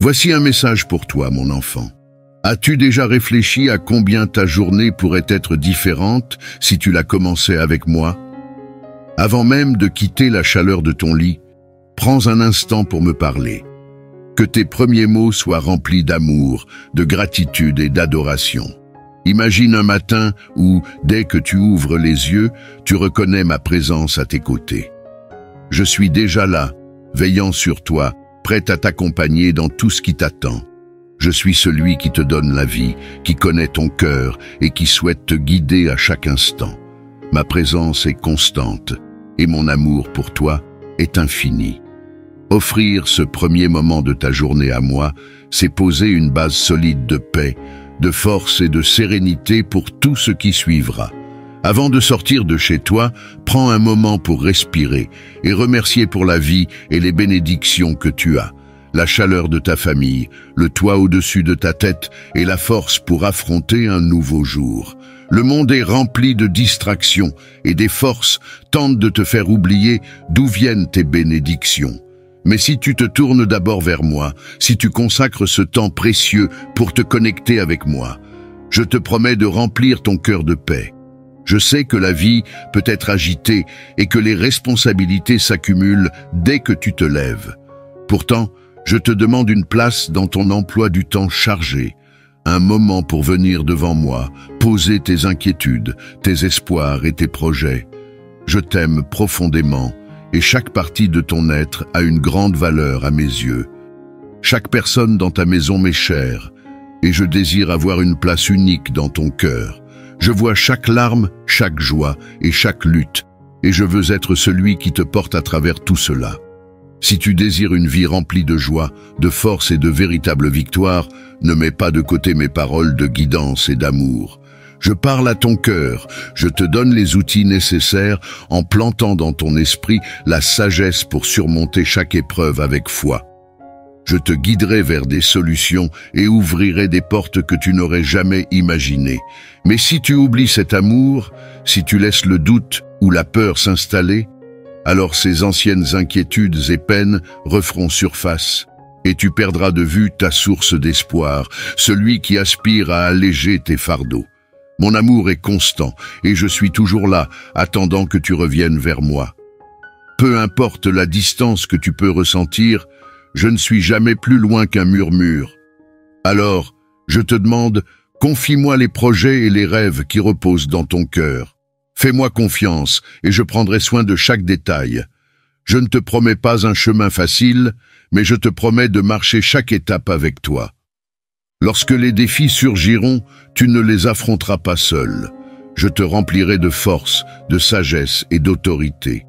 Voici un message pour toi, mon enfant. As-tu déjà réfléchi à combien ta journée pourrait être différente si tu la commençais avec moi? Avant même de quitter la chaleur de ton lit, prends un instant pour me parler. Que tes premiers mots soient remplis d'amour, de gratitude et d'adoration. Imagine un matin où, dès que tu ouvres les yeux, tu reconnais ma présence à tes côtés. Je suis déjà là, veillant sur toi, prêt à t'accompagner dans tout ce qui t'attend. Je suis celui qui te donne la vie, qui connaît ton cœur et qui souhaite te guider à chaque instant. Ma présence est constante et mon amour pour toi est infini. Offrir ce premier moment de ta journée à moi, c'est poser une base solide de paix, de force et de sérénité pour tout ce qui suivra. Avant de sortir de chez toi, prends un moment pour respirer et remercier pour la vie et les bénédictions que tu as. La chaleur de ta famille, le toit au-dessus de ta tête et la force pour affronter un nouveau jour. Le monde est rempli de distractions et des forces tentent de te faire oublier d'où viennent tes bénédictions. Mais si tu te tournes d'abord vers moi, si tu consacres ce temps précieux pour te connecter avec moi, je te promets de remplir ton cœur de paix. Je sais que la vie peut être agitée et que les responsabilités s'accumulent dès que tu te lèves. Pourtant, je te demande une place dans ton emploi du temps chargé, un moment pour venir devant moi, poser tes inquiétudes, tes espoirs et tes projets. Je t'aime profondément et chaque partie de ton être a une grande valeur à mes yeux. Chaque personne dans ta maison m'est chère et je désire avoir une place unique dans ton cœur. Je vois chaque larme, chaque joie et chaque lutte et je veux être celui qui te porte à travers tout cela. Si tu désires une vie remplie de joie, de force et de véritable victoire, ne mets pas de côté mes paroles de guidance et d'amour. Je parle à ton cœur, je te donne les outils nécessaires en plantant dans ton esprit la sagesse pour surmonter chaque épreuve avec foi. Je te guiderai vers des solutions et ouvrirai des portes que tu n'aurais jamais imaginées. Mais si tu oublies cet amour, si tu laisses le doute ou la peur s'installer, alors ces anciennes inquiétudes et peines referont surface, et tu perdras de vue ta source d'espoir, celui qui aspire à alléger tes fardeaux. Mon amour est constant, et je suis toujours là, attendant que tu reviennes vers moi. Peu importe la distance que tu peux ressentir, je ne suis jamais plus loin qu'un murmure. Alors, je te demande, confie-moi les projets et les rêves qui reposent dans ton cœur. Fais-moi confiance et je prendrai soin de chaque détail. Je ne te promets pas un chemin facile, mais je te promets de marcher chaque étape avec toi. Lorsque les défis surgiront, tu ne les affronteras pas seul. Je te remplirai de force, de sagesse et d'autorité.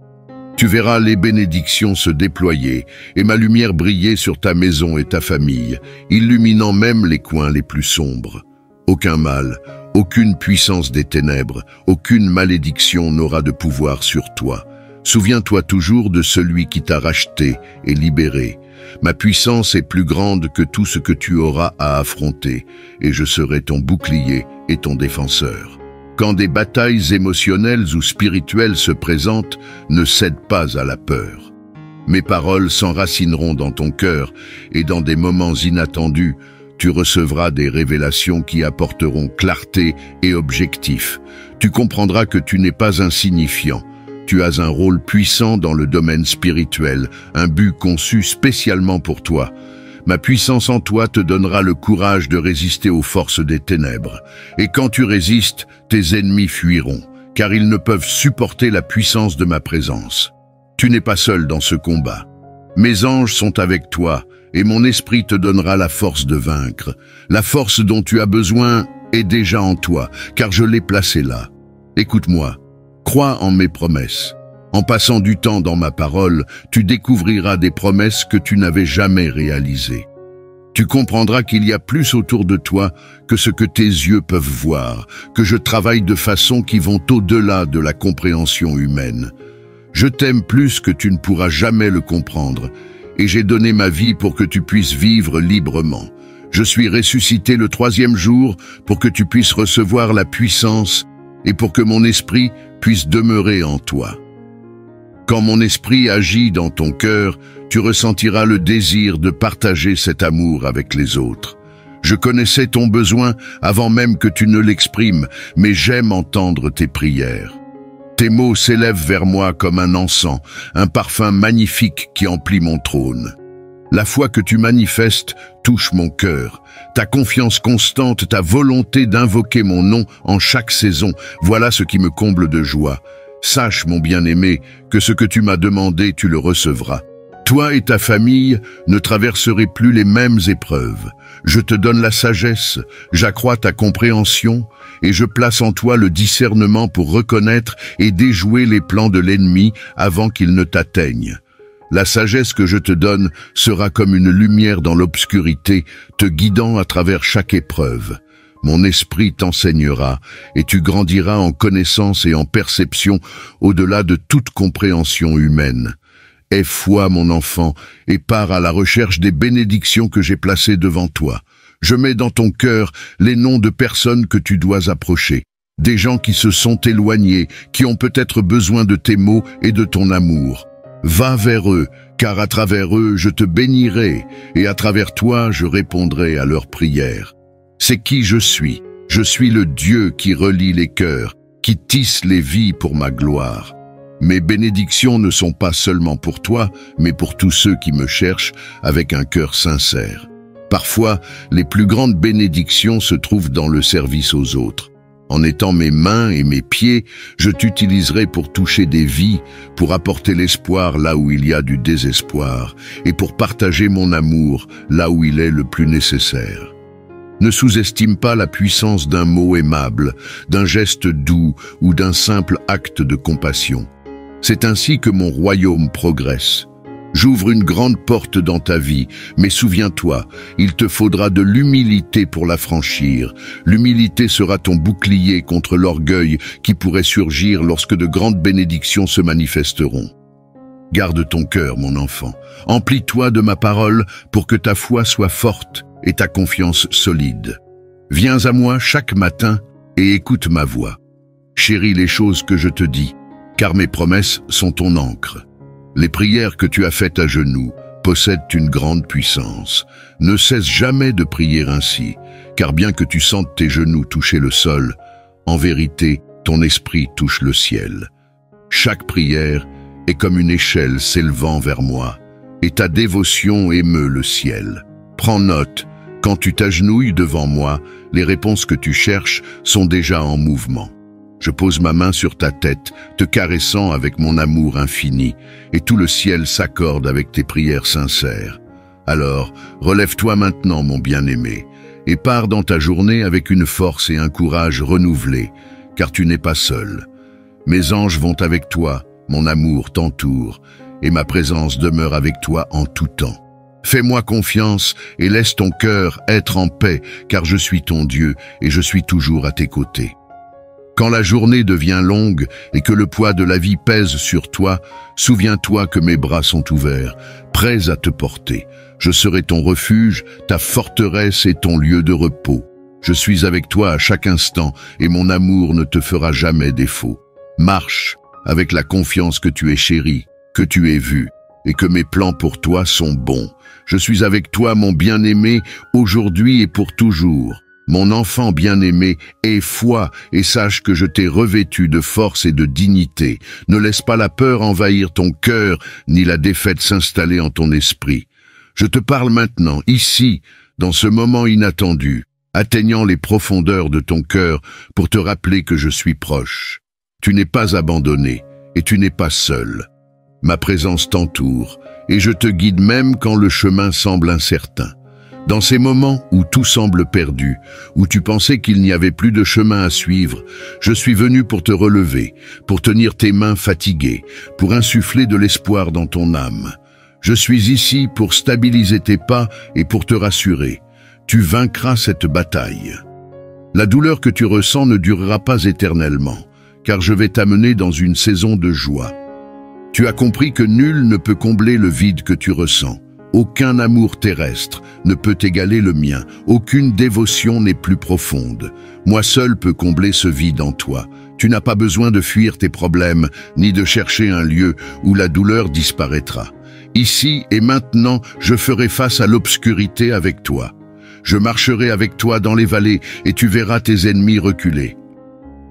Tu verras les bénédictions se déployer et ma lumière briller sur ta maison et ta famille, illuminant même les coins les plus sombres. Aucun mal, aucune puissance des ténèbres, aucune malédiction n'aura de pouvoir sur toi. Souviens-toi toujours de celui qui t'a racheté et libéré. Ma puissance est plus grande que tout ce que tu auras à affronter, et je serai ton bouclier et ton défenseur. Quand des batailles émotionnelles ou spirituelles se présentent, ne cède pas à la peur. Mes paroles s'enracineront dans ton cœur, et dans des moments inattendus, tu recevras des révélations qui apporteront clarté et objectif. Tu comprendras que tu n'es pas insignifiant. Tu as un rôle puissant dans le domaine spirituel, un but conçu spécialement pour toi. Ma puissance en toi te donnera le courage de résister aux forces des ténèbres. Et quand tu résistes, tes ennemis fuiront, car ils ne peuvent supporter la puissance de ma présence. Tu n'es pas seul dans ce combat. Mes anges sont avec toi, et mon esprit te donnera la force de vaincre. La force dont tu as besoin est déjà en toi, car je l'ai placée là. Écoute-moi, crois en mes promesses. En passant du temps dans ma parole, tu découvriras des promesses que tu n'avais jamais réalisées. Tu comprendras qu'il y a plus autour de toi que ce que tes yeux peuvent voir, que je travaille de façon qui vont au-delà de la compréhension humaine. Je t'aime plus que tu ne pourras jamais le comprendre, et j'ai donné ma vie pour que tu puisses vivre librement. Je suis ressuscité le 3e jour pour que tu puisses recevoir la puissance et pour que mon esprit puisse demeurer en toi. Quand mon esprit agit dans ton cœur, tu ressentiras le désir de partager cet amour avec les autres. Je connaissais ton besoin avant même que tu ne l'exprimes, mais j'aime entendre tes prières. Tes mots s'élèvent vers moi comme un encens, un parfum magnifique qui emplit mon trône. La foi que tu manifestes touche mon cœur. Ta confiance constante, ta volonté d'invoquer mon nom en chaque saison, voilà ce qui me comble de joie. Sache, mon bien-aimé, que ce que tu m'as demandé, tu le recevras. Toi et ta famille ne traverserez plus les mêmes épreuves. Je te donne la sagesse, j'accrois ta compréhension et je place en toi le discernement pour reconnaître et déjouer les plans de l'ennemi avant qu'ils ne t'atteignent. La sagesse que je te donne sera comme une lumière dans l'obscurité, te guidant à travers chaque épreuve. Mon esprit t'enseignera et tu grandiras en connaissance et en perception au-delà de toute compréhension humaine. Aie foi, mon enfant, et pars à la recherche des bénédictions que j'ai placées devant toi. Je mets dans ton cœur les noms de personnes que tu dois approcher, des gens qui se sont éloignés, qui ont peut-être besoin de tes mots et de ton amour. Va vers eux, car à travers eux je te bénirai, et à travers toi je répondrai à leurs prières. C'est qui je suis le Dieu qui relie les cœurs, qui tisse les vies pour ma gloire. Mes bénédictions ne sont pas seulement pour toi, mais pour tous ceux qui me cherchent avec un cœur sincère. Parfois, les plus grandes bénédictions se trouvent dans le service aux autres. En étant mes mains et mes pieds, je t'utiliserai pour toucher des vies, pour apporter l'espoir là où il y a du désespoir, et pour partager mon amour là où il est le plus nécessaire. Ne sous-estime pas la puissance d'un mot aimable, d'un geste doux ou d'un simple acte de compassion. C'est ainsi que mon royaume progresse. J'ouvre une grande porte dans ta vie, mais souviens-toi, il te faudra de l'humilité pour la franchir. L'humilité sera ton bouclier contre l'orgueil qui pourrait surgir lorsque de grandes bénédictions se manifesteront. Garde ton cœur, mon enfant. Emplis-toi de ma parole pour que ta foi soit forte et ta confiance solide. Viens à moi chaque matin et écoute ma voix. Chéris les choses que je te dis, car mes promesses sont ton encre. Les prières que tu as faites à genoux possèdent une grande puissance. Ne cesse jamais de prier ainsi, car bien que tu sentes tes genoux toucher le sol, en vérité, ton esprit touche le ciel. Chaque prière est comme une échelle s'élevant vers moi, et ta dévotion émeut le ciel. Prends note, quand tu t'agenouilles devant moi, les réponses que tu cherches sont déjà en mouvement. Je pose ma main sur ta tête, te caressant avec mon amour infini, et tout le ciel s'accorde avec tes prières sincères. Alors, relève-toi maintenant, mon bien-aimé, et pars dans ta journée avec une force et un courage renouvelés, car tu n'es pas seul. Mes anges vont avec toi, mon amour t'entoure, et ma présence demeure avec toi en tout temps. Fais-moi confiance et laisse ton cœur être en paix, car je suis ton Dieu et je suis toujours à tes côtés. Quand la journée devient longue et que le poids de la vie pèse sur toi, souviens-toi que mes bras sont ouverts, prêts à te porter. Je serai ton refuge, ta forteresse et ton lieu de repos. Je suis avec toi à chaque instant et mon amour ne te fera jamais défaut. Marche avec la confiance que tu es chéri, que tu es vu et que mes plans pour toi sont bons. Je suis avec toi, mon bien-aimé, aujourd'hui et pour toujours. Mon enfant bien-aimé, aie foi et sache que je t'ai revêtu de force et de dignité. Ne laisse pas la peur envahir ton cœur, ni la défaite s'installer en ton esprit. Je te parle maintenant, ici, dans ce moment inattendu, atteignant les profondeurs de ton cœur pour te rappeler que je suis proche. Tu n'es pas abandonné et tu n'es pas seul. Ma présence t'entoure et je te guide même quand le chemin semble incertain. Dans ces moments où tout semble perdu, où tu pensais qu'il n'y avait plus de chemin à suivre, je suis venu pour te relever, pour tenir tes mains fatiguées, pour insuffler de l'espoir dans ton âme. Je suis ici pour stabiliser tes pas et pour te rassurer. Tu vaincras cette bataille. La douleur que tu ressens ne durera pas éternellement, car je vais t'amener dans une saison de joie. Tu as compris que nul ne peut combler le vide que tu ressens. Aucun amour terrestre ne peut égaler le mien, aucune dévotion n'est plus profonde. Moi seul peux combler ce vide en toi. Tu n'as pas besoin de fuir tes problèmes, ni de chercher un lieu où la douleur disparaîtra. Ici et maintenant, je ferai face à l'obscurité avec toi. Je marcherai avec toi dans les vallées et tu verras tes ennemis reculer.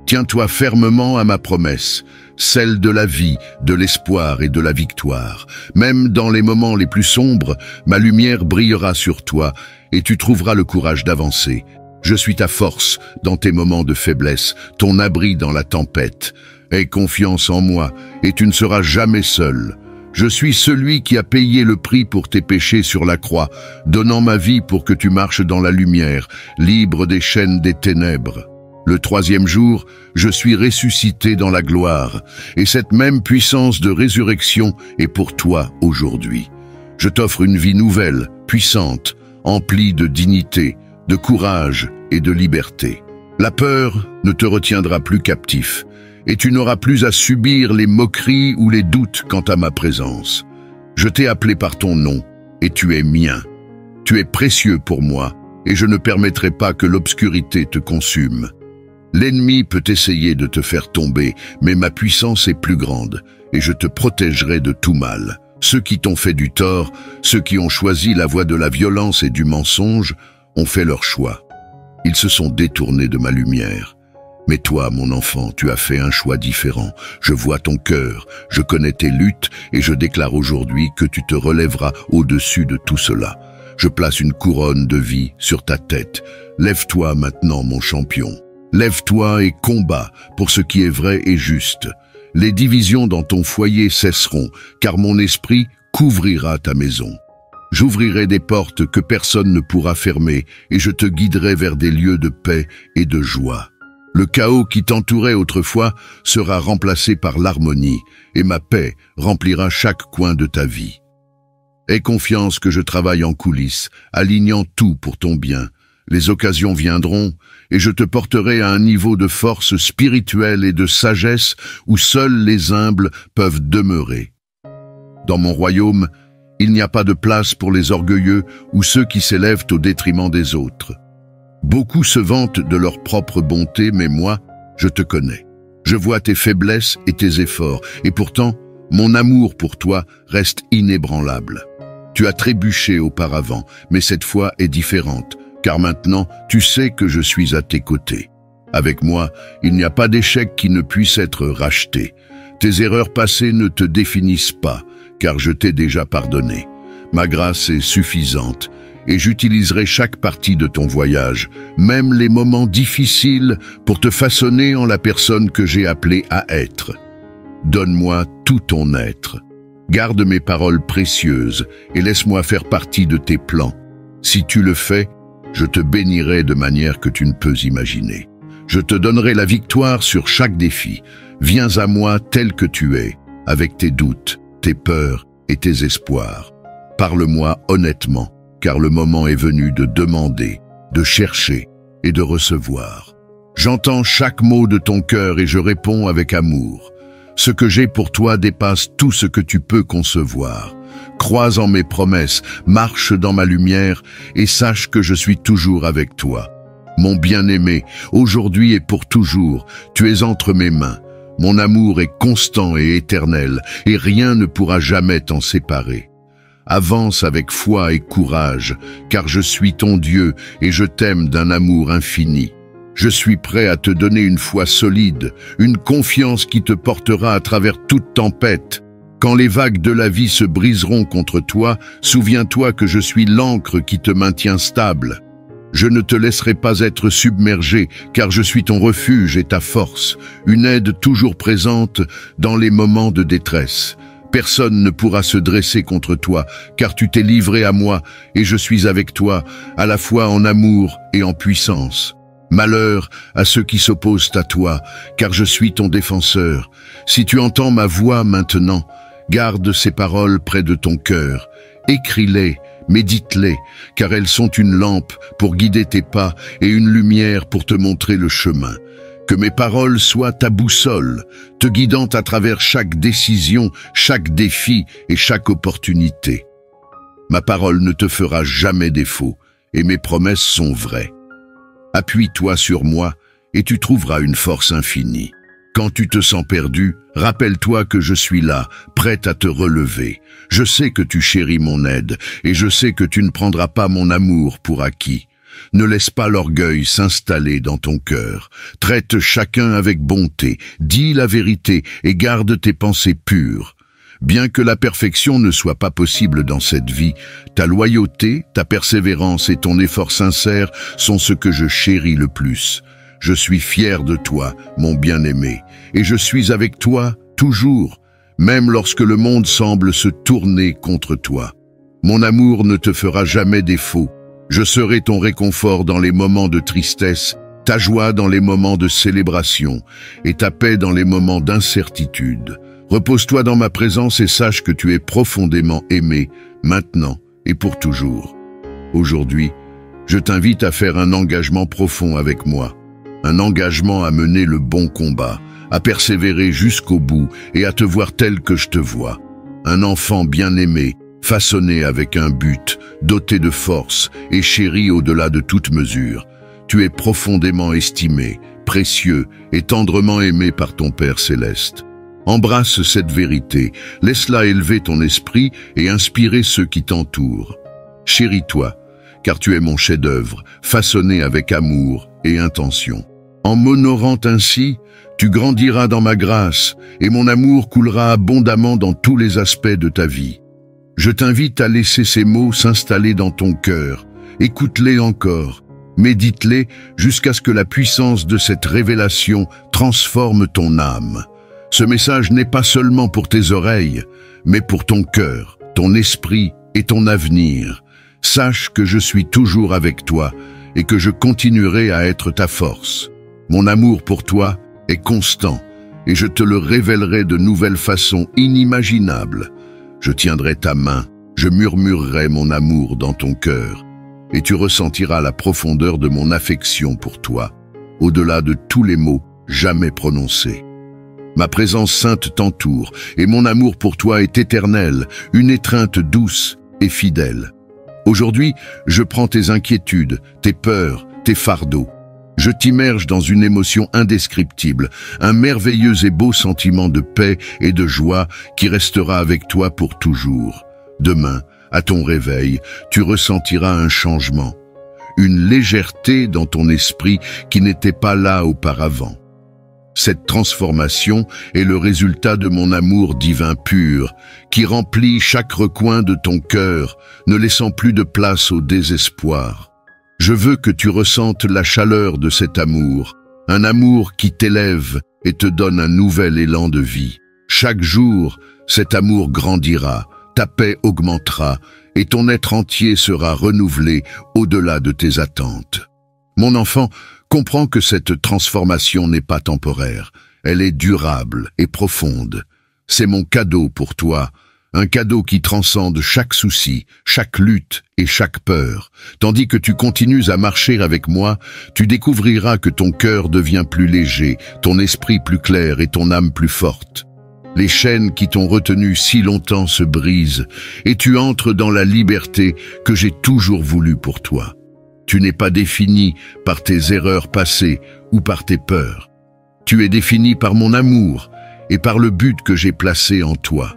Tiens-toi fermement à ma promesse, celle de la vie, de l'espoir et de la victoire. Même dans les moments les plus sombres, ma lumière brillera sur toi et tu trouveras le courage d'avancer. Je suis ta force dans tes moments de faiblesse, ton abri dans la tempête. Aie confiance en moi et tu ne seras jamais seul. Je suis celui qui a payé le prix pour tes péchés sur la croix, donnant ma vie pour que tu marches dans la lumière, libre des chaînes des ténèbres. Le troisième jour, je suis ressuscité dans la gloire, et cette même puissance de résurrection est pour toi aujourd'hui. Je t'offre une vie nouvelle, puissante, emplie de dignité, de courage et de liberté. La peur ne te retiendra plus captif, et tu n'auras plus à subir les moqueries ou les doutes quant à ma présence. Je t'ai appelé par ton nom, et tu es mien. Tu es précieux pour moi, et je ne permettrai pas que l'obscurité te consume. L'ennemi peut essayer de te faire tomber, mais ma puissance est plus grande, et je te protégerai de tout mal. Ceux qui t'ont fait du tort, ceux qui ont choisi la voie de la violence et du mensonge, ont fait leur choix. Ils se sont détournés de ma lumière. Mais toi, mon enfant, tu as fait un choix différent. Je vois ton cœur, je connais tes luttes et je déclare aujourd'hui que tu te relèveras au-dessus de tout cela. Je place une couronne de vie sur ta tête. Lève-toi maintenant, mon champion. Lève-toi et combat pour ce qui est vrai et juste. Les divisions dans ton foyer cesseront, car mon esprit couvrira ta maison. J'ouvrirai des portes que personne ne pourra fermer et je te guiderai vers des lieux de paix et de joie. Le chaos qui t'entourait autrefois sera remplacé par l'harmonie et ma paix remplira chaque coin de ta vie. Aie confiance que je travaille en coulisses, alignant tout pour ton bien. Les occasions viendront et je te porterai à un niveau de force spirituelle et de sagesse où seuls les humbles peuvent demeurer. Dans mon royaume, il n'y a pas de place pour les orgueilleux ou ceux qui s'élèvent au détriment des autres. Beaucoup se vantent de leur propre bonté, mais moi, je te connais. Je vois tes faiblesses et tes efforts, et pourtant, mon amour pour toi reste inébranlable. Tu as trébuché auparavant, mais cette fois est différente, car maintenant, tu sais que je suis à tes côtés. Avec moi, il n'y a pas d'échec qui ne puisse être racheté. Tes erreurs passées ne te définissent pas, car je t'ai déjà pardonné. Ma grâce est suffisante, et j'utiliserai chaque partie de ton voyage, même les moments difficiles, pour te façonner en la personne que j'ai appelée à être. Donne-moi tout ton être. Garde mes paroles précieuses et laisse-moi faire partie de tes plans. Si tu le fais, je te bénirai de manière que tu ne peux imaginer. Je te donnerai la victoire sur chaque défi. Viens à moi tel que tu es, avec tes doutes, tes peurs et tes espoirs. Parle-moi honnêtement, car le moment est venu de demander, de chercher et de recevoir. J'entends chaque mot de ton cœur et je réponds avec amour. Ce que j'ai pour toi dépasse tout ce que tu peux concevoir. Crois en mes promesses, marche dans ma lumière et sache que je suis toujours avec toi. Mon bien-aimé, aujourd'hui et pour toujours, tu es entre mes mains. Mon amour est constant et éternel, et rien ne pourra jamais t'en séparer. Avance avec foi et courage, car je suis ton Dieu et je t'aime d'un amour infini. Je suis prêt à te donner une foi solide, une confiance qui te portera à travers toute tempête. Quand les vagues de la vie se briseront contre toi, souviens-toi que je suis l'ancre qui te maintient stable. Je ne te laisserai pas être submergé, car je suis ton refuge et ta force, une aide toujours présente dans les moments de détresse. Personne ne pourra se dresser contre toi, car tu t'es livré à moi, et je suis avec toi, à la fois en amour et en puissance. Malheur à ceux qui s'opposent à toi, car je suis ton défenseur. Si tu entends ma voix maintenant, garde ces paroles près de ton cœur. Écris-les, médite-les, car elles sont une lampe pour guider tes pas et une lumière pour te montrer le chemin. Que mes paroles soient ta boussole, te guidant à travers chaque décision, chaque défi et chaque opportunité. Ma parole ne te fera jamais défaut, et mes promesses sont vraies. Appuie-toi sur moi, et tu trouveras une force infinie. Quand tu te sens perdu, rappelle-toi que je suis là, prête à te relever. Je sais que tu chéris mon aide, et je sais que tu ne prendras pas mon amour pour acquis. Ne laisse pas l'orgueil s'installer dans ton cœur. Traite chacun avec bonté, dis la vérité et garde tes pensées pures. Bien que la perfection ne soit pas possible dans cette vie, ta loyauté, ta persévérance et ton effort sincère sont ce que je chéris le plus. Je suis fier de toi, mon bien-aimé, et je suis avec toi toujours, même lorsque le monde semble se tourner contre toi. Mon amour ne te fera jamais défaut. Je serai ton réconfort dans les moments de tristesse, ta joie dans les moments de célébration et ta paix dans les moments d'incertitude. Repose-toi dans ma présence et sache que tu es profondément aimé, maintenant et pour toujours. Aujourd'hui, je t'invite à faire un engagement profond avec moi. Un engagement à mener le bon combat, à persévérer jusqu'au bout et à te voir tel que je te vois. Un enfant bien-aimé, façonné avec un but, doté de force et chéri au-delà de toute mesure. Tu es profondément estimé, précieux et tendrement aimé par ton Père céleste. Embrasse cette vérité, laisse-la élever ton esprit et inspirer ceux qui t'entourent. Chéris-toi, car tu es mon chef-d'œuvre, façonné avec amour et intention. En m'honorant ainsi, tu grandiras dans ma grâce et mon amour coulera abondamment dans tous les aspects de ta vie. Je t'invite à laisser ces mots s'installer dans ton cœur. Écoute-les encore, médite-les jusqu'à ce que la puissance de cette révélation transforme ton âme. Ce message n'est pas seulement pour tes oreilles, mais pour ton cœur, ton esprit et ton avenir. Sache que je suis toujours avec toi et que je continuerai à être ta force. Mon amour pour toi est constant et je te le révélerai de nouvelles façons inimaginables. Je tiendrai ta main, je murmurerai mon amour dans ton cœur et tu ressentiras la profondeur de mon affection pour toi, au-delà de tous les mots jamais prononcés. Ma présence sainte t'entoure et mon amour pour toi est éternel, une étreinte douce et fidèle. Aujourd'hui, je prends tes inquiétudes, tes peurs, tes fardeaux. Je t'immerge dans une émotion indescriptible, un merveilleux et beau sentiment de paix et de joie qui restera avec toi pour toujours. Demain, à ton réveil, tu ressentiras un changement, une légèreté dans ton esprit qui n'était pas là auparavant. Cette transformation est le résultat de mon amour divin pur, qui remplit chaque recoin de ton cœur, ne laissant plus de place au désespoir. Je veux que tu ressentes la chaleur de cet amour, un amour qui t'élève et te donne un nouvel élan de vie. Chaque jour, cet amour grandira, ta paix augmentera et ton être entier sera renouvelé au-delà de tes attentes. Mon enfant, comprends que cette transformation n'est pas temporaire, elle est durable et profonde. C'est mon cadeau pour toi, un cadeau qui transcende chaque souci, chaque lutte et chaque peur. Tandis que tu continues à marcher avec moi, tu découvriras que ton cœur devient plus léger, ton esprit plus clair et ton âme plus forte. Les chaînes qui t'ont retenu si longtemps se brisent et tu entres dans la liberté que j'ai toujours voulu pour toi. Tu n'es pas défini par tes erreurs passées ou par tes peurs. Tu es défini par mon amour et par le but que j'ai placé en toi.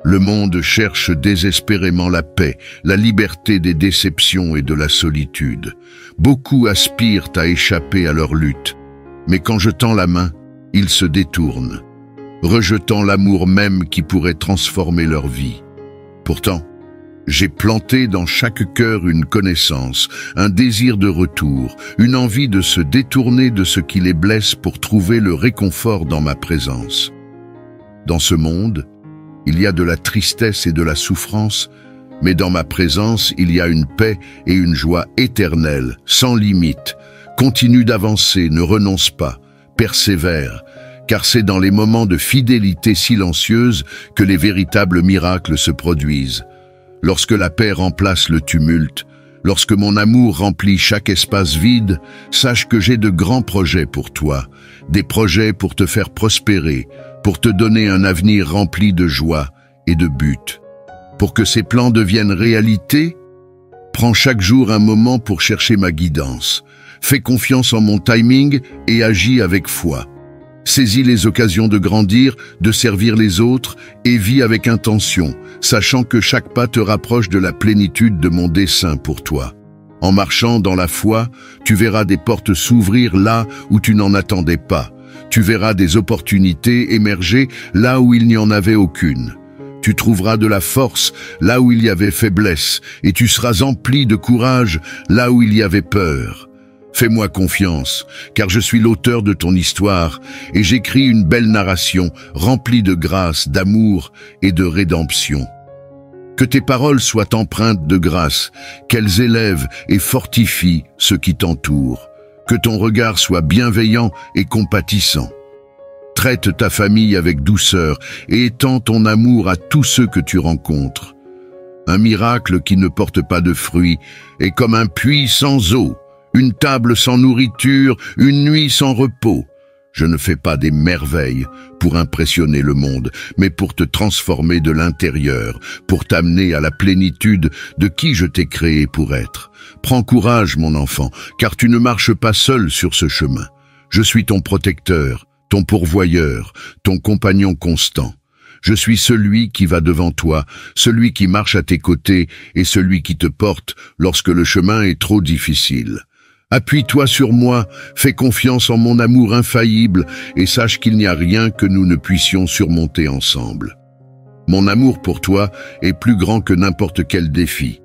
Le monde cherche désespérément la paix, la liberté des déceptions et de la solitude. Beaucoup aspirent à échapper à leur lutte, mais quand je tends la main, ils se détournent, rejetant l'amour même qui pourrait transformer leur vie. Pourtant, j'ai planté dans chaque cœur une connaissance, un désir de retour, une envie de se détourner de ce qui les blesse pour trouver le réconfort dans ma présence. Dans ce monde, il y a de la tristesse et de la souffrance, mais dans ma présence, il y a une paix et une joie éternelle, sans limite. Continue d'avancer, ne renonce pas, persévère, car c'est dans les moments de fidélité silencieuse que les véritables miracles se produisent. Lorsque la paix remplace le tumulte, lorsque mon amour remplit chaque espace vide, sache que j'ai de grands projets pour toi, des projets pour te faire prospérer, pour te donner un avenir rempli de joie et de but. Pour que ces plans deviennent réalité, prends chaque jour un moment pour chercher ma guidance. Fais confiance en mon timing et agis avec foi. Saisis les occasions de grandir, de servir les autres et vis avec intention, sachant que chaque pas te rapproche de la plénitude de mon dessein pour toi. En marchant dans la foi, tu verras des portes s'ouvrir là où tu n'en attendais pas. Tu verras des opportunités émerger là où il n'y en avait aucune. Tu trouveras de la force là où il y avait faiblesse et tu seras empli de courage là où il y avait peur. Fais-moi confiance, car je suis l'auteur de ton histoire et j'écris une belle narration remplie de grâce, d'amour et de rédemption. Que tes paroles soient empreintes de grâce, qu'elles élèvent et fortifient ceux qui t'entourent. Que ton regard soit bienveillant et compatissant. Traite ta famille avec douceur et étends ton amour à tous ceux que tu rencontres. Un miracle qui ne porte pas de fruits est comme un puits sans eau, une table sans nourriture, une nuit sans repos. Je ne fais pas des merveilles pour impressionner le monde, mais pour te transformer de l'intérieur, pour t'amener à la plénitude de qui je t'ai créé pour être. Prends courage, mon enfant, car tu ne marches pas seul sur ce chemin. Je suis ton protecteur, ton pourvoyeur, ton compagnon constant. Je suis celui qui va devant toi, celui qui marche à tes côtés et celui qui te porte lorsque le chemin est trop difficile. Appuie-toi sur moi, fais confiance en mon amour infaillible et sache qu'il n'y a rien que nous ne puissions surmonter ensemble. Mon amour pour toi est plus grand que n'importe quel défi,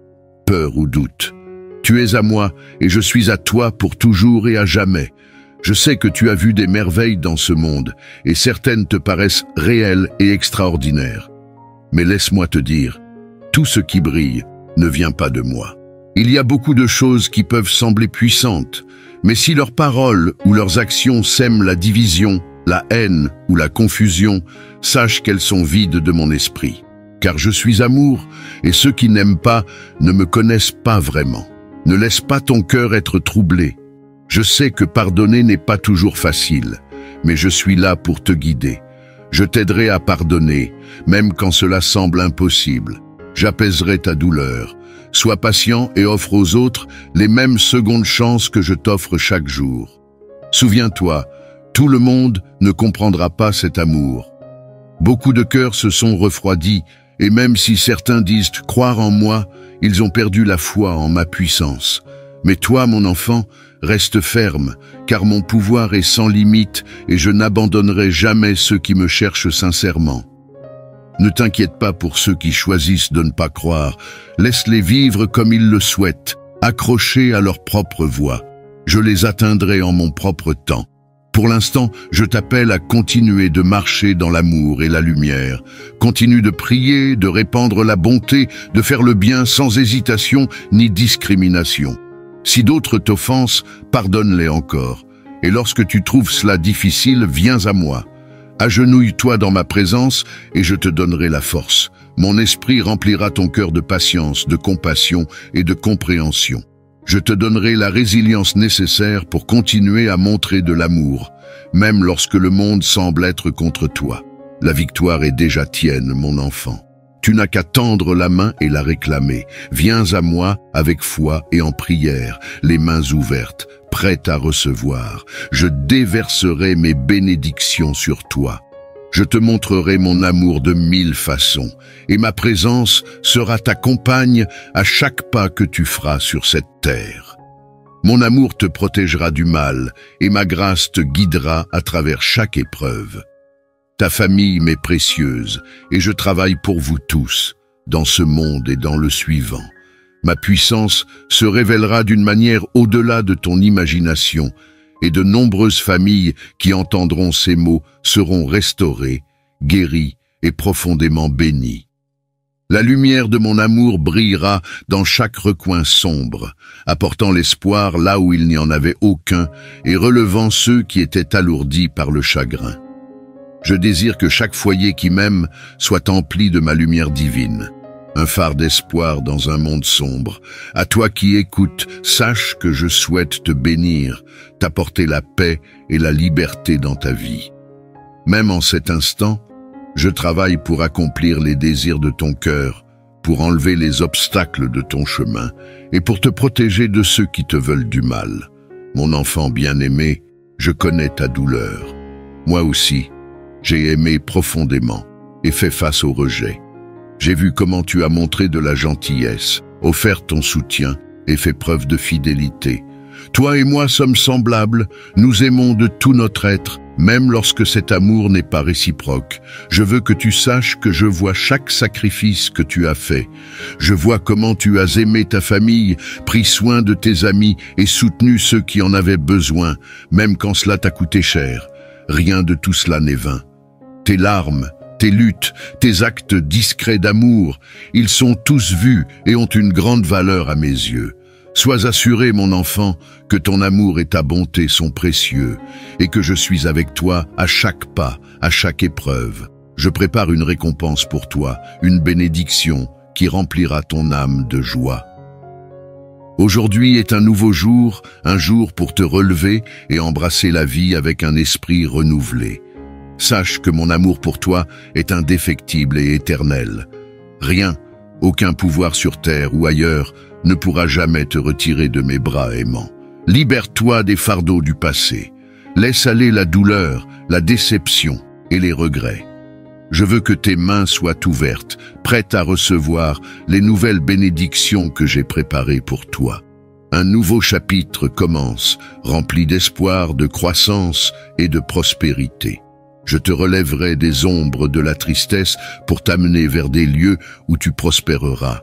peur ou doute. Tu es à moi et je suis à toi pour toujours et à jamais. Je sais que tu as vu des merveilles dans ce monde et certaines te paraissent réelles et extraordinaires. Mais laisse-moi te dire, tout ce qui brille ne vient pas de moi. Il y a beaucoup de choses qui peuvent sembler puissantes, mais si leurs paroles ou leurs actions sèment la division, la haine ou la confusion, sache qu'elles sont vides de mon esprit. Car je suis amour, et ceux qui n'aiment pas ne me connaissent pas vraiment. Ne laisse pas ton cœur être troublé. Je sais que pardonner n'est pas toujours facile, mais je suis là pour te guider. Je t'aiderai à pardonner, même quand cela semble impossible. J'apaiserai ta douleur. Sois patient et offre aux autres les mêmes secondes chances que je t'offre chaque jour. Souviens-toi, tout le monde ne comprendra pas cet amour. Beaucoup de cœurs se sont refroidis, et même si certains disent croire en moi, ils ont perdu la foi en ma puissance. Mais toi, mon enfant, reste ferme, car mon pouvoir est sans limite et je n'abandonnerai jamais ceux qui me cherchent sincèrement. Ne t'inquiète pas pour ceux qui choisissent de ne pas croire. Laisse-les vivre comme ils le souhaitent, accrochés à leur propre voie. Je les atteindrai en mon propre temps. Pour l'instant, je t'appelle à continuer de marcher dans l'amour et la lumière. Continue de prier, de répandre la bonté, de faire le bien sans hésitation ni discrimination. Si d'autres t'offensent, pardonne-les encore. Et lorsque tu trouves cela difficile, viens à moi. Agenouille-toi dans ma présence et je te donnerai la force. Mon esprit remplira ton cœur de patience, de compassion et de compréhension. Je te donnerai la résilience nécessaire pour continuer à montrer de l'amour, même lorsque le monde semble être contre toi. La victoire est déjà tienne, mon enfant. Tu n'as qu'à tendre la main et la réclamer. Viens à moi avec foi et en prière, les mains ouvertes, prête à recevoir. Je déverserai mes bénédictions sur toi. Je te montrerai mon amour de 1000 façons, et ma présence sera ta compagne à chaque pas que tu feras sur cette terre. Mon amour te protégera du mal, et ma grâce te guidera à travers chaque épreuve. Ta famille m'est précieuse, et je travaille pour vous tous, dans ce monde et dans le suivant. Ma puissance se révélera d'une manière au-delà de ton imagination, et de nombreuses familles qui entendront ces mots seront restaurées, guéries et profondément bénies. La lumière de mon amour brillera dans chaque recoin sombre, apportant l'espoir là où il n'y en avait aucun et relevant ceux qui étaient alourdis par le chagrin. Je désire que chaque foyer qui m'aime soit empli de ma lumière divine. Un phare d'espoir dans un monde sombre. À toi qui écoutes, sache que je souhaite te bénir, t'apporter la paix et la liberté dans ta vie. Même en cet instant, je travaille pour accomplir les désirs de ton cœur, pour enlever les obstacles de ton chemin et pour te protéger de ceux qui te veulent du mal. Mon enfant bien-aimé, je connais ta douleur. Moi aussi, j'ai aimé profondément et fait face au rejet. J'ai vu comment tu as montré de la gentillesse, offert ton soutien et fait preuve de fidélité. Toi et moi sommes semblables, nous aimons de tout notre être, même lorsque cet amour n'est pas réciproque. Je veux que tu saches que je vois chaque sacrifice que tu as fait. Je vois comment tu as aimé ta famille, pris soin de tes amis et soutenu ceux qui en avaient besoin, même quand cela t'a coûté cher. Rien de tout cela n'est vain. Tes larmes, tes luttes, tes actes discrets d'amour, ils sont tous vus et ont une grande valeur à mes yeux. Sois assuré, mon enfant, que ton amour et ta bonté sont précieux et que je suis avec toi à chaque pas, à chaque épreuve. Je prépare une récompense pour toi, une bénédiction qui remplira ton âme de joie. Aujourd'hui est un nouveau jour, un jour pour te relever et embrasser la vie avec un esprit renouvelé. Sache que mon amour pour toi est indéfectible et éternel. Rien, aucun pouvoir sur terre ou ailleurs ne pourra jamais te retirer de mes bras aimants. Libère-toi des fardeaux du passé. Laisse aller la douleur, la déception et les regrets. Je veux que tes mains soient ouvertes, prêtes à recevoir les nouvelles bénédictions que j'ai préparées pour toi. Un nouveau chapitre commence, rempli d'espoir, de croissance et de prospérité. Je te relèverai des ombres de la tristesse pour t'amener vers des lieux où tu prospéreras.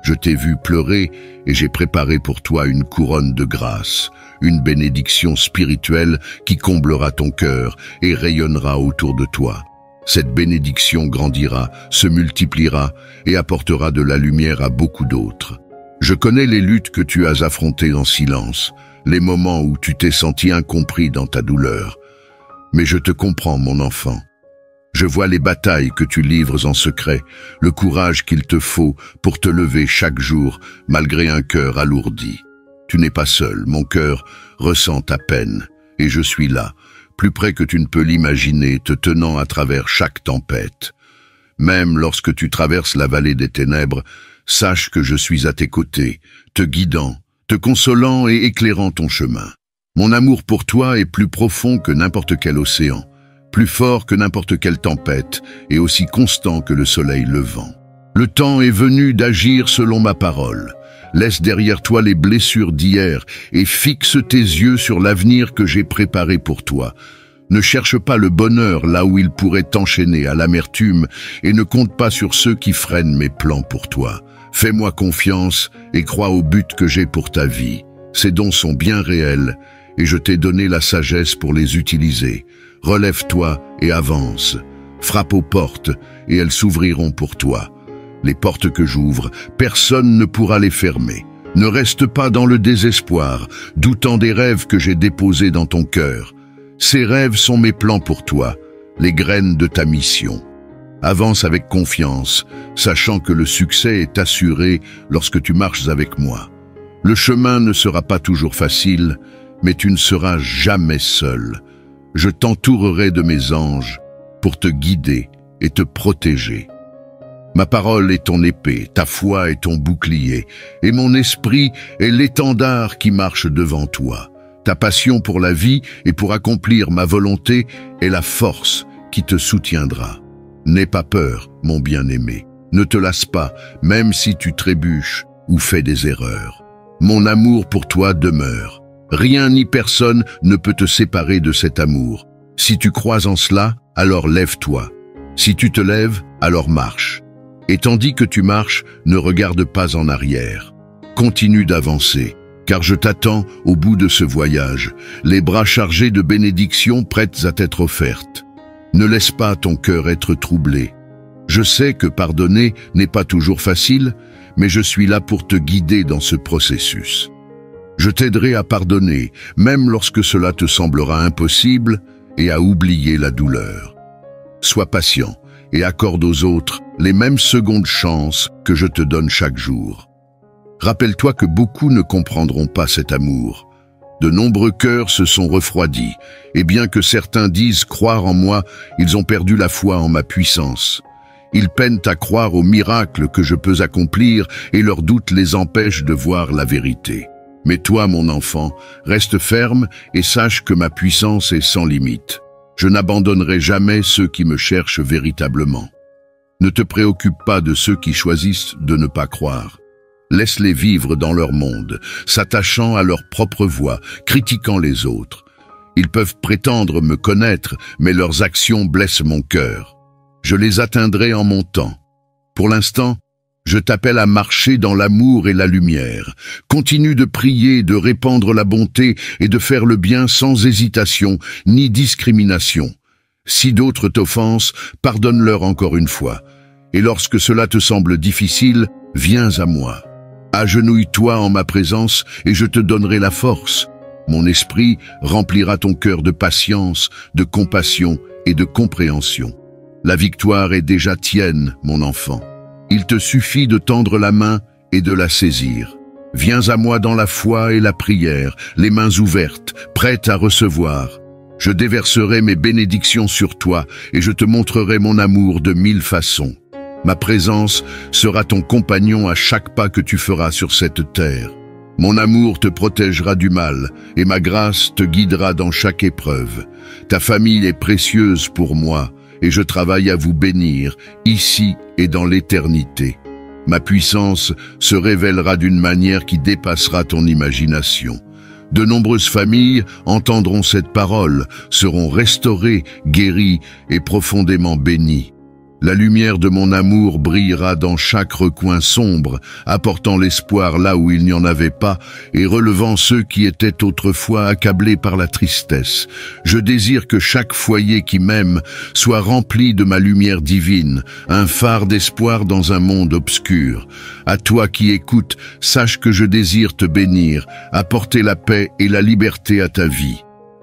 Je t'ai vu pleurer et j'ai préparé pour toi une couronne de grâce, une bénédiction spirituelle qui comblera ton cœur et rayonnera autour de toi. Cette bénédiction grandira, se multipliera et apportera de la lumière à beaucoup d'autres. Je connais les luttes que tu as affrontées en silence, les moments où tu t'es senti incompris dans ta douleur. Mais je te comprends, mon enfant. Je vois les batailles que tu livres en secret, le courage qu'il te faut pour te lever chaque jour malgré un cœur alourdi. Tu n'es pas seul, mon cœur ressent ta peine et je suis là, plus près que tu ne peux l'imaginer, te tenant à travers chaque tempête. Même lorsque tu traverses la vallée des ténèbres, sache que je suis à tes côtés, te guidant, te consolant et éclairant ton chemin. Mon amour pour toi est plus profond que n'importe quel océan, plus fort que n'importe quelle tempête et aussi constant que le soleil levant. Le temps est venu d'agir selon ma parole. Laisse derrière toi les blessures d'hier et fixe tes yeux sur l'avenir que j'ai préparé pour toi. Ne cherche pas le bonheur là où il pourrait t'enchaîner à l'amertume et ne compte pas sur ceux qui freinent mes plans pour toi. Fais-moi confiance et crois au but que j'ai pour ta vie. Ces dons sont bien réels et je t'ai donné la sagesse pour les utiliser. Relève-toi et avance. Frappe aux portes et elles s'ouvriront pour toi. Les portes que j'ouvre, personne ne pourra les fermer. Ne reste pas dans le désespoir, doutant des rêves que j'ai déposés dans ton cœur. Ces rêves sont mes plans pour toi, les graines de ta mission. Avance avec confiance, sachant que le succès est assuré lorsque tu marches avec moi. Le chemin ne sera pas toujours facile, mais tu ne seras jamais seul. Je t'entourerai de mes anges pour te guider et te protéger. Ma parole est ton épée, ta foi est ton bouclier, et mon esprit est l'étendard qui marche devant toi. Ta passion pour la vie et pour accomplir ma volonté est la force qui te soutiendra. N'aie pas peur, mon bien-aimé. Ne te lasse pas, même si tu trébuches ou fais des erreurs. Mon amour pour toi demeure. Rien ni personne ne peut te séparer de cet amour. Si tu crois en cela, alors lève-toi. Si tu te lèves, alors marche. Et tandis que tu marches, ne regarde pas en arrière. Continue d'avancer, car je t'attends au bout de ce voyage, les bras chargés de bénédictions prêtes à t'être offertes. Ne laisse pas ton cœur être troublé. Je sais que pardonner n'est pas toujours facile, mais je suis là pour te guider dans ce processus. Je t'aiderai à pardonner, même lorsque cela te semblera impossible, et à oublier la douleur. Sois patient et accorde aux autres les mêmes secondes chances que je te donne chaque jour. Rappelle-toi que beaucoup ne comprendront pas cet amour. De nombreux cœurs se sont refroidis, et bien que certains disent croire en moi, ils ont perdu la foi en ma puissance. Ils peinent à croire aux miracles que je peux accomplir et leurs doutes les empêchent de voir la vérité. Mais toi, mon enfant, reste ferme et sache que ma puissance est sans limite. Je n'abandonnerai jamais ceux qui me cherchent véritablement. Ne te préoccupe pas de ceux qui choisissent de ne pas croire. Laisse-les vivre dans leur monde, s'attachant à leur propre voix, critiquant les autres. Ils peuvent prétendre me connaître, mais leurs actions blessent mon cœur. Je les atteindrai en mon temps. Pour l'instant, je t'appelle à marcher dans l'amour et la lumière. Continue de prier, de répandre la bonté et de faire le bien sans hésitation ni discrimination. Si d'autres t'offensent, pardonne-leur encore une fois. Et lorsque cela te semble difficile, viens à moi. Agenouille-toi en ma présence et je te donnerai la force. Mon esprit remplira ton cœur de patience, de compassion et de compréhension. La victoire est déjà tienne, mon enfant. Il te suffit de tendre la main et de la saisir. Viens à moi dans la foi et la prière, les mains ouvertes, prêtes à recevoir. Je déverserai mes bénédictions sur toi et je te montrerai mon amour de 1000 façons. Ma présence sera ton compagnon à chaque pas que tu feras sur cette terre. Mon amour te protégera du mal et ma grâce te guidera dans chaque épreuve. Ta famille est précieuse pour moi et je travaille à vous bénir, ici et dans l'éternité. Ma puissance se révélera d'une manière qui dépassera ton imagination. De nombreuses familles entendront cette parole, seront restaurées, guéries et profondément bénies. La lumière de mon amour brillera dans chaque recoin sombre, apportant l'espoir là où il n'y en avait pas et relevant ceux qui étaient autrefois accablés par la tristesse. Je désire que chaque foyer qui m'aime soit rempli de ma lumière divine, un phare d'espoir dans un monde obscur. À toi qui écoutes, sache que je désire te bénir, apporter la paix et la liberté à ta vie.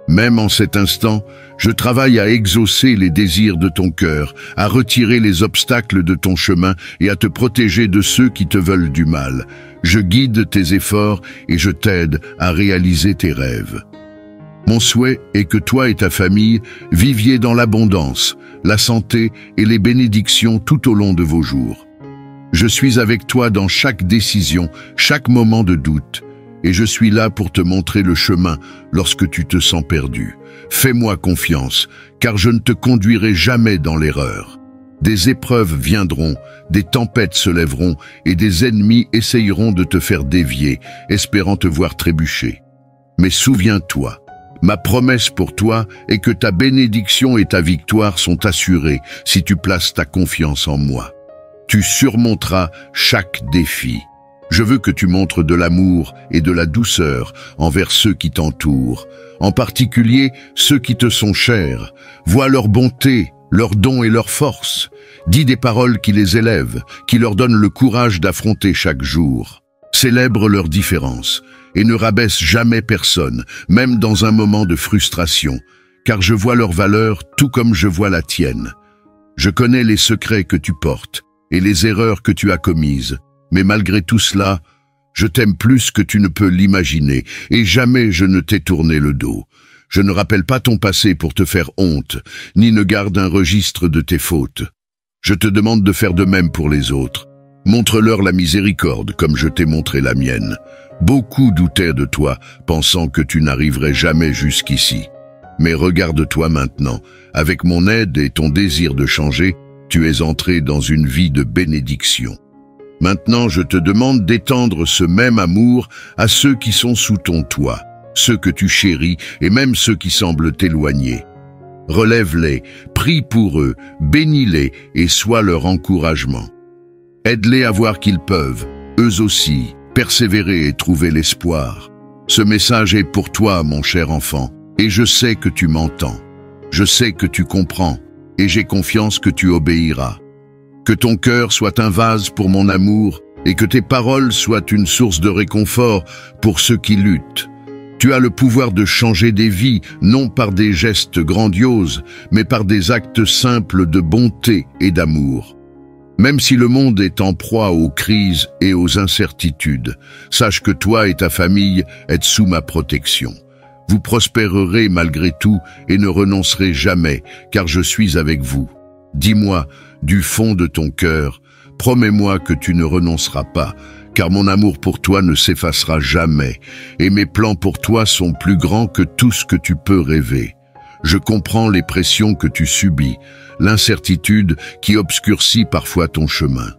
Même en cet instant, je travaille à exaucer les désirs de ton cœur, à retirer les obstacles de ton chemin et à te protéger de ceux qui te veulent du mal. Je guide tes efforts et je t'aide à réaliser tes rêves. Mon souhait est que toi et ta famille viviez dans l'abondance, la santé et les bénédictions tout au long de vos jours. Je suis avec toi dans chaque décision, chaque moment de doute. Et je suis là pour te montrer le chemin lorsque tu te sens perdu. Fais-moi confiance, car je ne te conduirai jamais dans l'erreur. Des épreuves viendront, des tempêtes se lèveront, et des ennemis essayeront de te faire dévier, espérant te voir trébucher. Mais souviens-toi, ma promesse pour toi est que ta bénédiction et ta victoire sont assurées si tu places ta confiance en moi. Tu surmonteras chaque défi. Je veux que tu montres de l'amour et de la douceur envers ceux qui t'entourent, en particulier ceux qui te sont chers. Vois leur bonté, leurs dons et leur force. Dis des paroles qui les élèvent, qui leur donnent le courage d'affronter chaque jour. Célèbre leurs différences et ne rabaisse jamais personne, même dans un moment de frustration, car je vois leur valeur tout comme je vois la tienne. Je connais les secrets que tu portes et les erreurs que tu as commises. Mais malgré tout cela, je t'aime plus que tu ne peux l'imaginer, et jamais je ne t'ai tourné le dos. Je ne rappelle pas ton passé pour te faire honte, ni ne garde un registre de tes fautes. Je te demande de faire de même pour les autres. Montre-leur la miséricorde comme je t'ai montré la mienne. Beaucoup doutaient de toi, pensant que tu n'arriverais jamais jusqu'ici. Mais regarde-toi maintenant, avec mon aide et ton désir de changer, tu es entré dans une vie de bénédiction. Maintenant, je te demande d'étendre ce même amour à ceux qui sont sous ton toit, ceux que tu chéris et même ceux qui semblent t'éloigner. Relève-les, prie pour eux, bénis-les et sois leur encouragement. Aide-les à voir qu'ils peuvent, eux aussi, persévérer et trouver l'espoir. Ce message est pour toi, mon cher enfant, et je sais que tu m'entends. Je sais que tu comprends, et j'ai confiance que tu obéiras. Que ton cœur soit un vase pour mon amour et que tes paroles soient une source de réconfort pour ceux qui luttent. Tu as le pouvoir de changer des vies, non par des gestes grandioses, mais par des actes simples de bonté et d'amour. Même si le monde est en proie aux crises et aux incertitudes, sache que toi et ta famille êtes sous ma protection. Vous prospérerez malgré tout et ne renoncerez jamais, car je suis avec vous. Dis-moi, du fond de ton cœur, promets-moi que tu ne renonceras pas, car mon amour pour toi ne s'effacera jamais, et mes plans pour toi sont plus grands que tout ce que tu peux rêver. Je comprends les pressions que tu subis, l'incertitude qui obscurcit parfois ton chemin.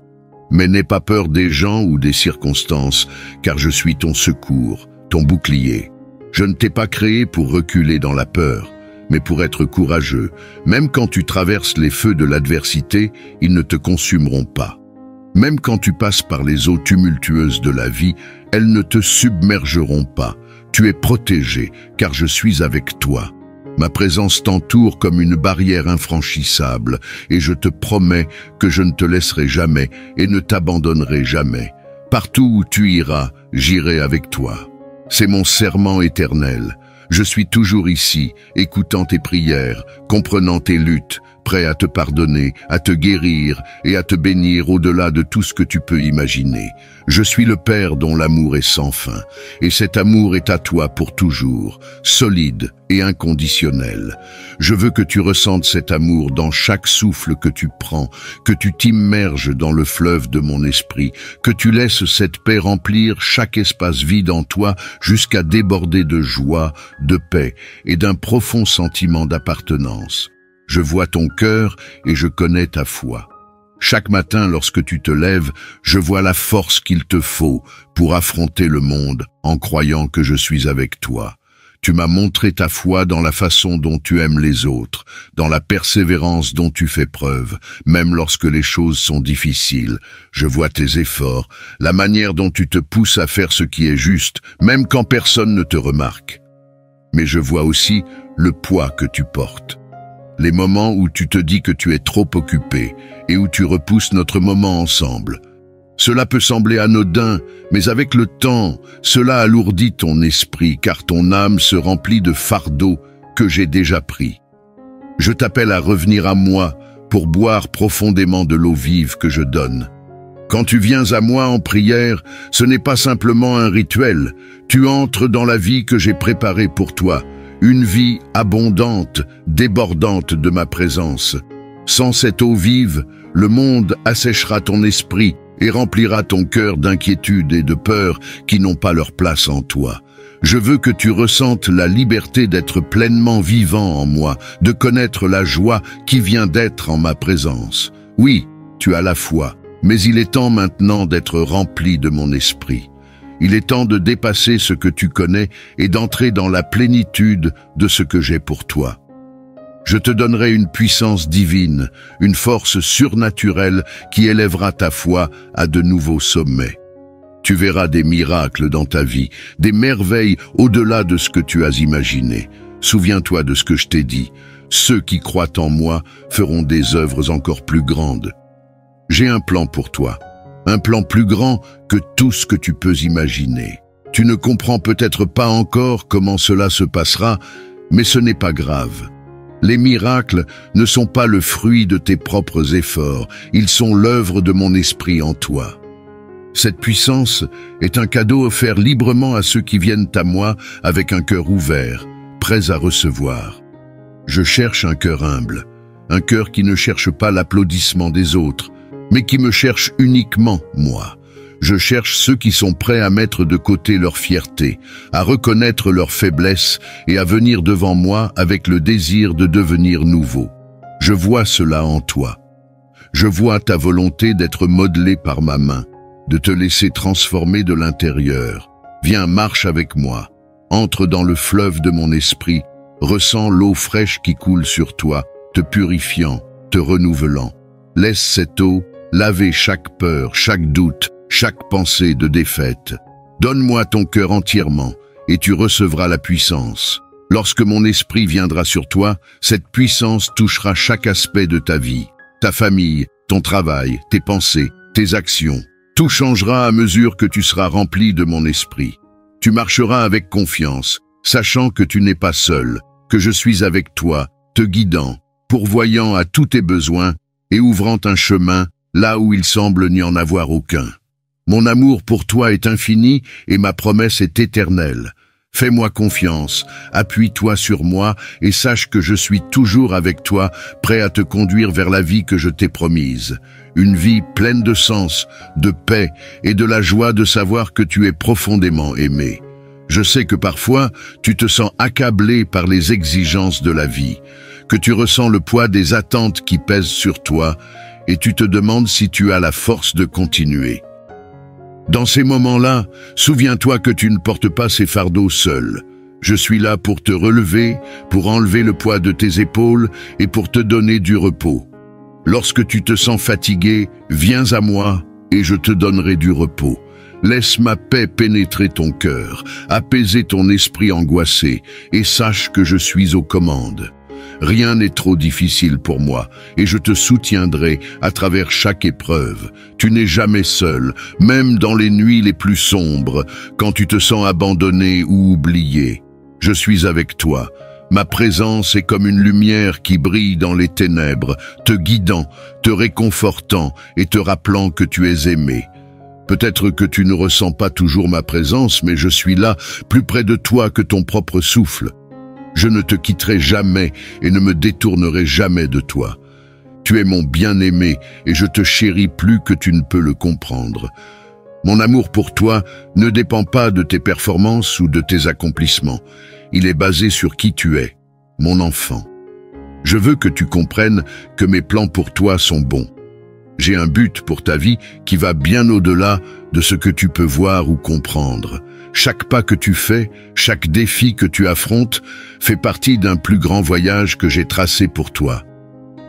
Mais n'aie pas peur des gens ou des circonstances, car je suis ton secours, ton bouclier. Je ne t'ai pas créé pour reculer dans la peur, mais pour être courageux. Même quand tu traverses les feux de l'adversité, ils ne te consumeront pas. Même quand tu passes par les eaux tumultueuses de la vie, elles ne te submergeront pas. Tu es protégé, car je suis avec toi. Ma présence t'entoure comme une barrière infranchissable, et je te promets que je ne te laisserai jamais et ne t'abandonnerai jamais. Partout où tu iras, j'irai avec toi. C'est mon serment éternel. Je suis toujours ici, écoutant tes prières, comprenant tes luttes, prêt à te pardonner, à te guérir et à te bénir au-delà de tout ce que tu peux imaginer. Je suis le Père dont l'amour est sans fin, et cet amour est à toi pour toujours, solide et inconditionnel. Je veux que tu ressentes cet amour dans chaque souffle que tu prends, que tu t'immerges dans le fleuve de mon esprit, que tu laisses cette paix remplir chaque espace vide en toi jusqu'à déborder de joie, de paix et d'un profond sentiment d'appartenance. Je vois ton cœur et je connais ta foi. Chaque matin, lorsque tu te lèves, je vois la force qu'il te faut pour affronter le monde en croyant que je suis avec toi. Tu m'as montré ta foi dans la façon dont tu aimes les autres, dans la persévérance dont tu fais preuve, même lorsque les choses sont difficiles. Je vois tes efforts, la manière dont tu te pousses à faire ce qui est juste, même quand personne ne te remarque. Mais je vois aussi le poids que tu portes. Les moments où tu te dis que tu es trop occupé et où tu repousses notre moment ensemble. Cela peut sembler anodin, mais avec le temps, cela alourdit ton esprit car ton âme se remplit de fardeaux que j'ai déjà pris. Je t'appelle à revenir à moi pour boire profondément de l'eau vive que je donne. Quand tu viens à moi en prière, ce n'est pas simplement un rituel. Tu entres dans la vie que j'ai préparée pour toi. Une vie abondante, débordante de ma présence. Sans cette eau vive, le monde asséchera ton esprit et remplira ton cœur d'inquiétude et de peur qui n'ont pas leur place en toi. Je veux que tu ressentes la liberté d'être pleinement vivant en moi, de connaître la joie qui vient d'être en ma présence. Oui, tu as la foi, mais il est temps maintenant d'être rempli de mon esprit. Il est temps de dépasser ce que tu connais et d'entrer dans la plénitude de ce que j'ai pour toi. Je te donnerai une puissance divine, une force surnaturelle qui élèvera ta foi à de nouveaux sommets. Tu verras des miracles dans ta vie, des merveilles au-delà de ce que tu as imaginé. Souviens-toi de ce que je t'ai dit. Ceux qui croient en moi feront des œuvres encore plus grandes. J'ai un plan pour toi. Un plan plus grand que tout ce que tu peux imaginer. Tu ne comprends peut-être pas encore comment cela se passera, mais ce n'est pas grave. Les miracles ne sont pas le fruit de tes propres efforts, ils sont l'œuvre de mon esprit en toi. Cette puissance est un cadeau offert librement à ceux qui viennent à moi avec un cœur ouvert, prêts à recevoir. Je cherche un cœur humble, un cœur qui ne cherche pas l'applaudissement des autres, mais qui me cherche uniquement moi. Je cherche ceux qui sont prêts à mettre de côté leur fierté, à reconnaître leurs faiblesses et à venir devant moi avec le désir de devenir nouveau. Je vois cela en toi. Je vois ta volonté d'être modelée par ma main, de te laisser transformer de l'intérieur. Viens, marche avec moi. Entre dans le fleuve de mon esprit, ressens l'eau fraîche qui coule sur toi, te purifiant, te renouvelant. Laisse cette eau laver chaque peur, chaque doute, chaque pensée de défaite. Donne-moi ton cœur entièrement et tu recevras la puissance. Lorsque mon esprit viendra sur toi, cette puissance touchera chaque aspect de ta vie, ta famille, ton travail, tes pensées, tes actions. Tout changera à mesure que tu seras rempli de mon esprit. Tu marcheras avec confiance, sachant que tu n'es pas seul, que je suis avec toi, te guidant, pourvoyant à tous tes besoins et ouvrant un chemin là où il semble n'y en avoir aucun. Mon amour pour toi est infini et ma promesse est éternelle. Fais-moi confiance, appuie-toi sur moi et sache que je suis toujours avec toi, prêt à te conduire vers la vie que je t'ai promise. Une vie pleine de sens, de paix et de la joie de savoir que tu es profondément aimé. Je sais que parfois, tu te sens accablé par les exigences de la vie, que tu ressens le poids des attentes qui pèsent sur toi et tu te demandes si tu as la force de continuer. Dans ces moments-là, souviens-toi que tu ne portes pas ces fardeaux seul. Je suis là pour te relever, pour enlever le poids de tes épaules et pour te donner du repos. Lorsque tu te sens fatigué, viens à moi et je te donnerai du repos. Laisse ma paix pénétrer ton cœur, apaiser ton esprit angoissé et sache que je suis aux commandes. Rien n'est trop difficile pour moi et je te soutiendrai à travers chaque épreuve. Tu n'es jamais seul, même dans les nuits les plus sombres, quand tu te sens abandonné ou oublié. Je suis avec toi. Ma présence est comme une lumière qui brille dans les ténèbres, te guidant, te réconfortant et te rappelant que tu es aimé. Peut-être que tu ne ressens pas toujours ma présence, mais je suis là, plus près de toi que ton propre souffle. Je ne te quitterai jamais et ne me détournerai jamais de toi. Tu es mon bien-aimé et je te chéris plus que tu ne peux le comprendre. Mon amour pour toi ne dépend pas de tes performances ou de tes accomplissements. Il est basé sur qui tu es, mon enfant. Je veux que tu comprennes que mes plans pour toi sont bons. J'ai un but pour ta vie qui va bien au-delà de ce que tu peux voir ou comprendre. Chaque pas que tu fais, chaque défi que tu affrontes, fait partie d'un plus grand voyage que j'ai tracé pour toi.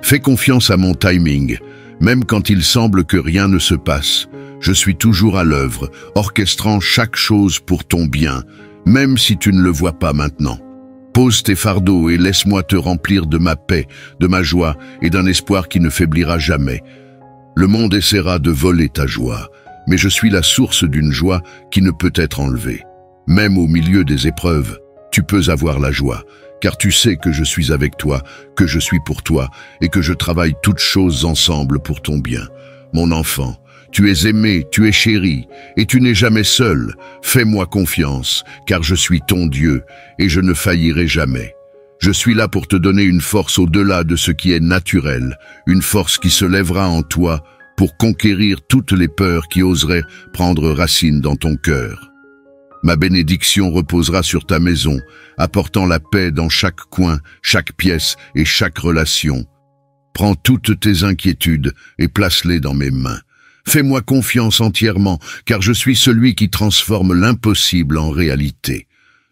Fais confiance à mon timing, même quand il semble que rien ne se passe. Je suis toujours à l'œuvre, orchestrant chaque chose pour ton bien, même si tu ne le vois pas maintenant. Pose tes fardeaux et laisse-moi te remplir de ma paix, de ma joie et d'un espoir qui ne faiblira jamais. Le monde essaiera de voler ta joie, mais je suis la source d'une joie qui ne peut être enlevée. Même au milieu des épreuves, tu peux avoir la joie, car tu sais que je suis avec toi, que je suis pour toi et que je travaille toutes choses ensemble pour ton bien. Mon enfant, tu es aimé, tu es chéri et tu n'es jamais seul. Fais-moi confiance, car je suis ton Dieu et je ne faillirai jamais. Je suis là pour te donner une force au-delà de ce qui est naturel, une force qui se lèvera en toi pour conquérir toutes les peurs qui oseraient prendre racine dans ton cœur. Ma bénédiction reposera sur ta maison, apportant la paix dans chaque coin, chaque pièce et chaque relation. Prends toutes tes inquiétudes et place-les dans mes mains. Fais-moi confiance entièrement, car je suis celui qui transforme l'impossible en réalité.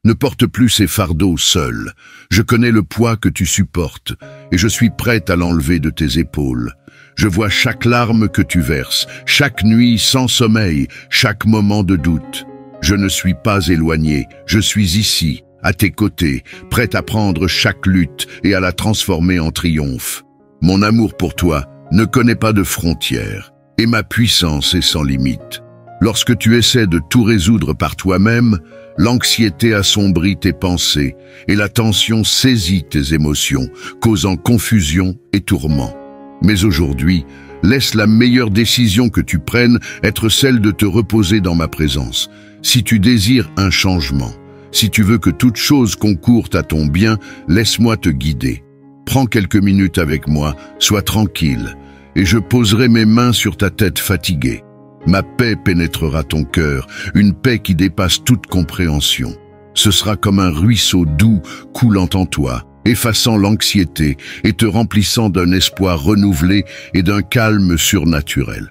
Ne porte plus ces fardeaux seul. Je connais le poids que tu supportes, et je suis prête à l'enlever de tes épaules. Je vois chaque larme que tu verses, chaque nuit sans sommeil, chaque moment de doute. Je ne suis pas éloigné, je suis ici, à tes côtés, prête à prendre chaque lutte et à la transformer en triomphe. Mon amour pour toi ne connaît pas de frontières, et ma puissance est sans limite. Lorsque tu essaies de tout résoudre par toi-même, l'anxiété assombrit tes pensées et la tension saisit tes émotions, causant confusion et tourment. Mais aujourd'hui, laisse la meilleure décision que tu prennes être celle de te reposer dans ma présence. Si tu désires un changement, si tu veux que toute chose concourt à ton bien, laisse-moi te guider. Prends quelques minutes avec moi, sois tranquille, et je poserai mes mains sur ta tête fatiguée. Ma paix pénétrera ton cœur, une paix qui dépasse toute compréhension. Ce sera comme un ruisseau doux coulant en toi, effaçant l'anxiété et te remplissant d'un espoir renouvelé et d'un calme surnaturel.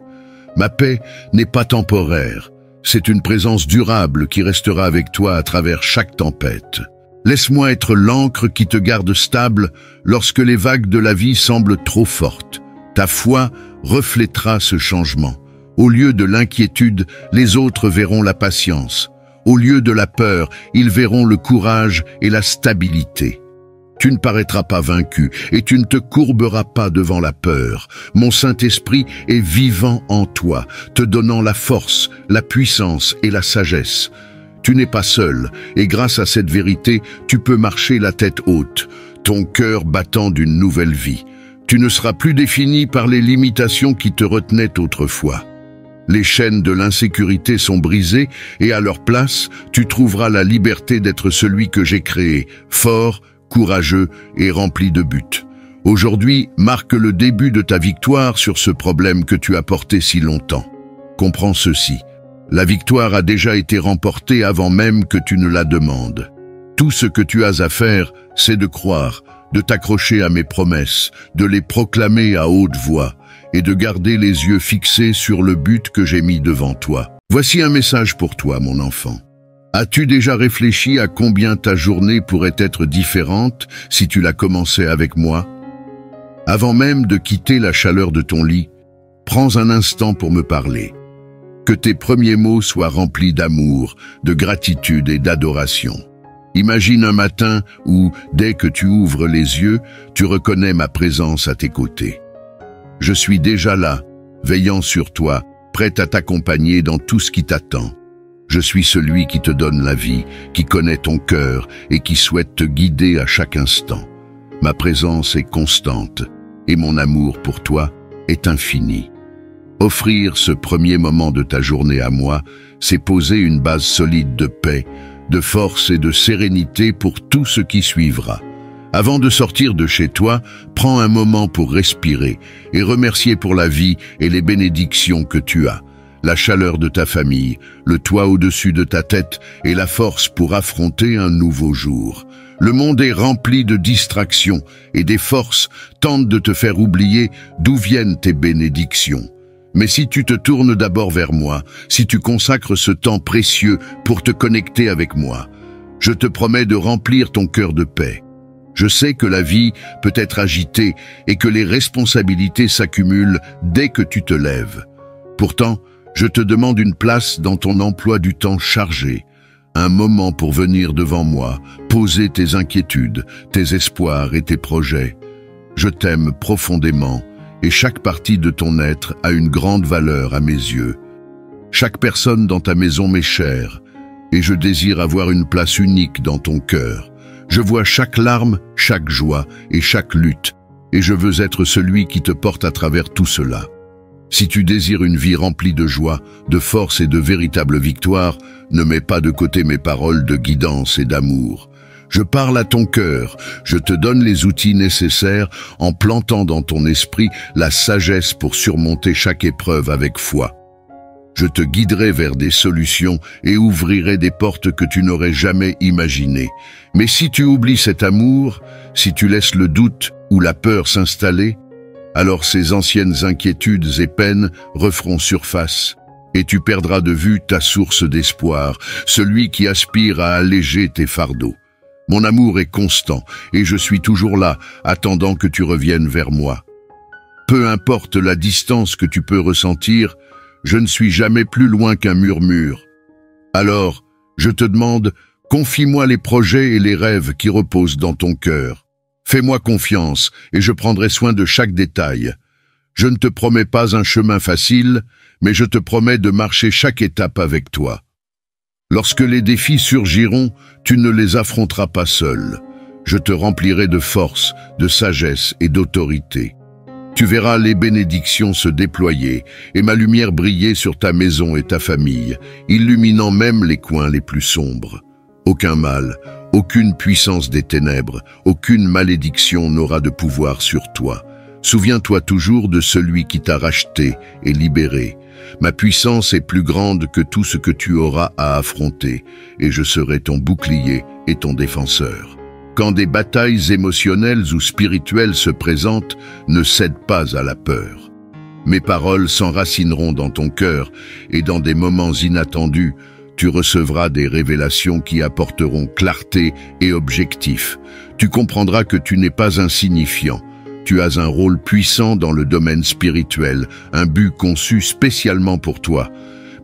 Ma paix n'est pas temporaire, c'est une présence durable qui restera avec toi à travers chaque tempête. Laisse-moi être l'ancre qui te garde stable lorsque les vagues de la vie semblent trop fortes. Ta foi reflètera ce changement. Au lieu de l'inquiétude, les autres verront la patience. Au lieu de la peur, ils verront le courage et la stabilité. Tu ne paraîtras pas vaincu et tu ne te courberas pas devant la peur. Mon Saint-Esprit est vivant en toi, te donnant la force, la puissance et la sagesse. Tu n'es pas seul et grâce à cette vérité, tu peux marcher la tête haute, ton cœur battant d'une nouvelle vie. Tu ne seras plus défini par les limitations qui te retenaient autrefois. Les chaînes de l'insécurité sont brisées et à leur place, tu trouveras la liberté d'être celui que j'ai créé, fort, courageux et rempli de buts. Aujourd'hui marque le début de ta victoire sur ce problème que tu as porté si longtemps. Comprends ceci. La victoire a déjà été remportée avant même que tu ne la demandes. Tout ce que tu as à faire, c'est de croire, de t'accrocher à mes promesses, de les proclamer à haute voix et de garder les yeux fixés sur le but que j'ai mis devant toi. Voici un message pour toi, mon enfant. As-tu déjà réfléchi à combien ta journée pourrait être différente si tu la commençais avec moi? Avant même de quitter la chaleur de ton lit, prends un instant pour me parler. Que tes premiers mots soient remplis d'amour, de gratitude et d'adoration. Imagine un matin où, dès que tu ouvres les yeux, tu reconnais ma présence à tes côtés. Je suis déjà là, veillant sur toi, prêt à t'accompagner dans tout ce qui t'attend. Je suis celui qui te donne la vie, qui connaît ton cœur et qui souhaite te guider à chaque instant. Ma présence est constante et mon amour pour toi est infini. Offrir ce premier moment de ta journée à moi, c'est poser une base solide de paix, de force et de sérénité pour tout ce qui suivra. Avant de sortir de chez toi, prends un moment pour respirer et remercier pour la vie et les bénédictions que tu as. La chaleur de ta famille, le toit au-dessus de ta tête et la force pour affronter un nouveau jour. Le monde est rempli de distractions et des forces tentent de te faire oublier d'où viennent tes bénédictions. Mais si tu te tournes d'abord vers moi, si tu consacres ce temps précieux pour te connecter avec moi, je te promets de remplir ton cœur de paix. Je sais que la vie peut être agitée et que les responsabilités s'accumulent dès que tu te lèves. Pourtant, je te demande une place dans ton emploi du temps chargé, un moment pour venir devant moi, poser tes inquiétudes, tes espoirs et tes projets. Je t'aime profondément et chaque partie de ton être a une grande valeur à mes yeux. Chaque personne dans ta maison m'est chère et je désire avoir une place unique dans ton cœur. Je vois chaque larme, chaque joie et chaque lutte et je veux être celui qui te porte à travers tout cela. Si tu désires une vie remplie de joie, de force et de véritable victoire, ne mets pas de côté mes paroles de guidance et d'amour. Je parle à ton cœur, je te donne les outils nécessaires en plantant dans ton esprit la sagesse pour surmonter chaque épreuve avec foi. Je te guiderai vers des solutions et ouvrirai des portes que tu n'aurais jamais imaginées. Mais si tu oublies cet amour, si tu laisses le doute ou la peur s'installer, alors ces anciennes inquiétudes et peines referont surface, et tu perdras de vue ta source d'espoir, celui qui aspire à alléger tes fardeaux. Mon amour est constant, et je suis toujours là, attendant que tu reviennes vers moi. Peu importe la distance que tu peux ressentir, je ne suis jamais plus loin qu'un murmure. Alors, je te demande, confie-moi les projets et les rêves qui reposent dans ton cœur. Fais-moi confiance et je prendrai soin de chaque détail. Je ne te promets pas un chemin facile, mais je te promets de marcher chaque étape avec toi. Lorsque les défis surgiront, tu ne les affronteras pas seul. Je te remplirai de force, de sagesse et d'autorité. Tu verras les bénédictions se déployer et ma lumière briller sur ta maison et ta famille, illuminant même les coins les plus sombres. Aucun mal, aucune puissance des ténèbres, aucune malédiction n'aura de pouvoir sur toi. Souviens-toi toujours de celui qui t'a racheté et libéré. Ma puissance est plus grande que tout ce que tu auras à affronter, et je serai ton bouclier et ton défenseur. Quand des batailles émotionnelles ou spirituelles se présentent, ne cède pas à la peur. Mes paroles s'enracineront dans ton cœur, et dans des moments inattendus, tu recevras des révélations qui apporteront clarté et objectif. Tu comprendras que tu n'es pas insignifiant. Tu as un rôle puissant dans le domaine spirituel, un but conçu spécialement pour toi.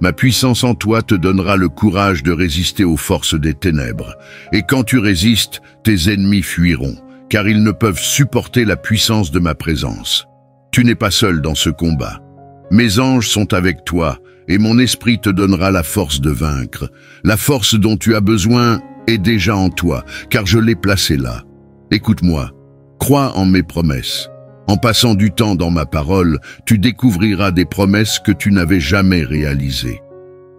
Ma puissance en toi te donnera le courage de résister aux forces des ténèbres. Et quand tu résistes, tes ennemis fuiront, car ils ne peuvent supporter la puissance de ma présence. Tu n'es pas seul dans ce combat. Mes anges sont avec toi, et mon esprit te donnera la force de vaincre. La force dont tu as besoin est déjà en toi, car je l'ai placée là. Écoute-moi, crois en mes promesses. En passant du temps dans ma parole, tu découvriras des promesses que tu n'avais jamais réalisées.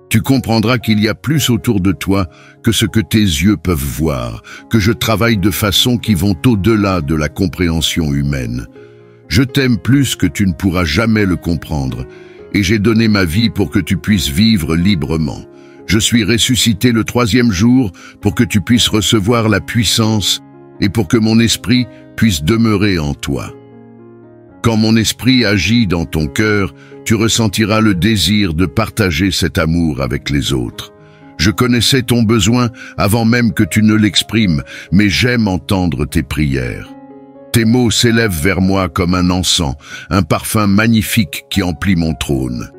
Tu comprendras qu'il y a plus autour de toi que ce que tes yeux peuvent voir, que je travaille de façon qui vont au-delà de la compréhension humaine. Je t'aime plus que tu ne pourras jamais le comprendre, et j'ai donné ma vie pour que tu puisses vivre librement. Je suis ressuscité le 3e jour pour que tu puisses recevoir la puissance et pour que mon esprit puisse demeurer en toi. Quand mon esprit agit dans ton cœur, tu ressentiras le désir de partager cet amour avec les autres. Je connaissais ton besoin avant même que tu ne l'exprimes, mais j'aime entendre tes prières. Tes mots s'élèvent vers moi comme un encens, un parfum magnifique qui emplit mon trône.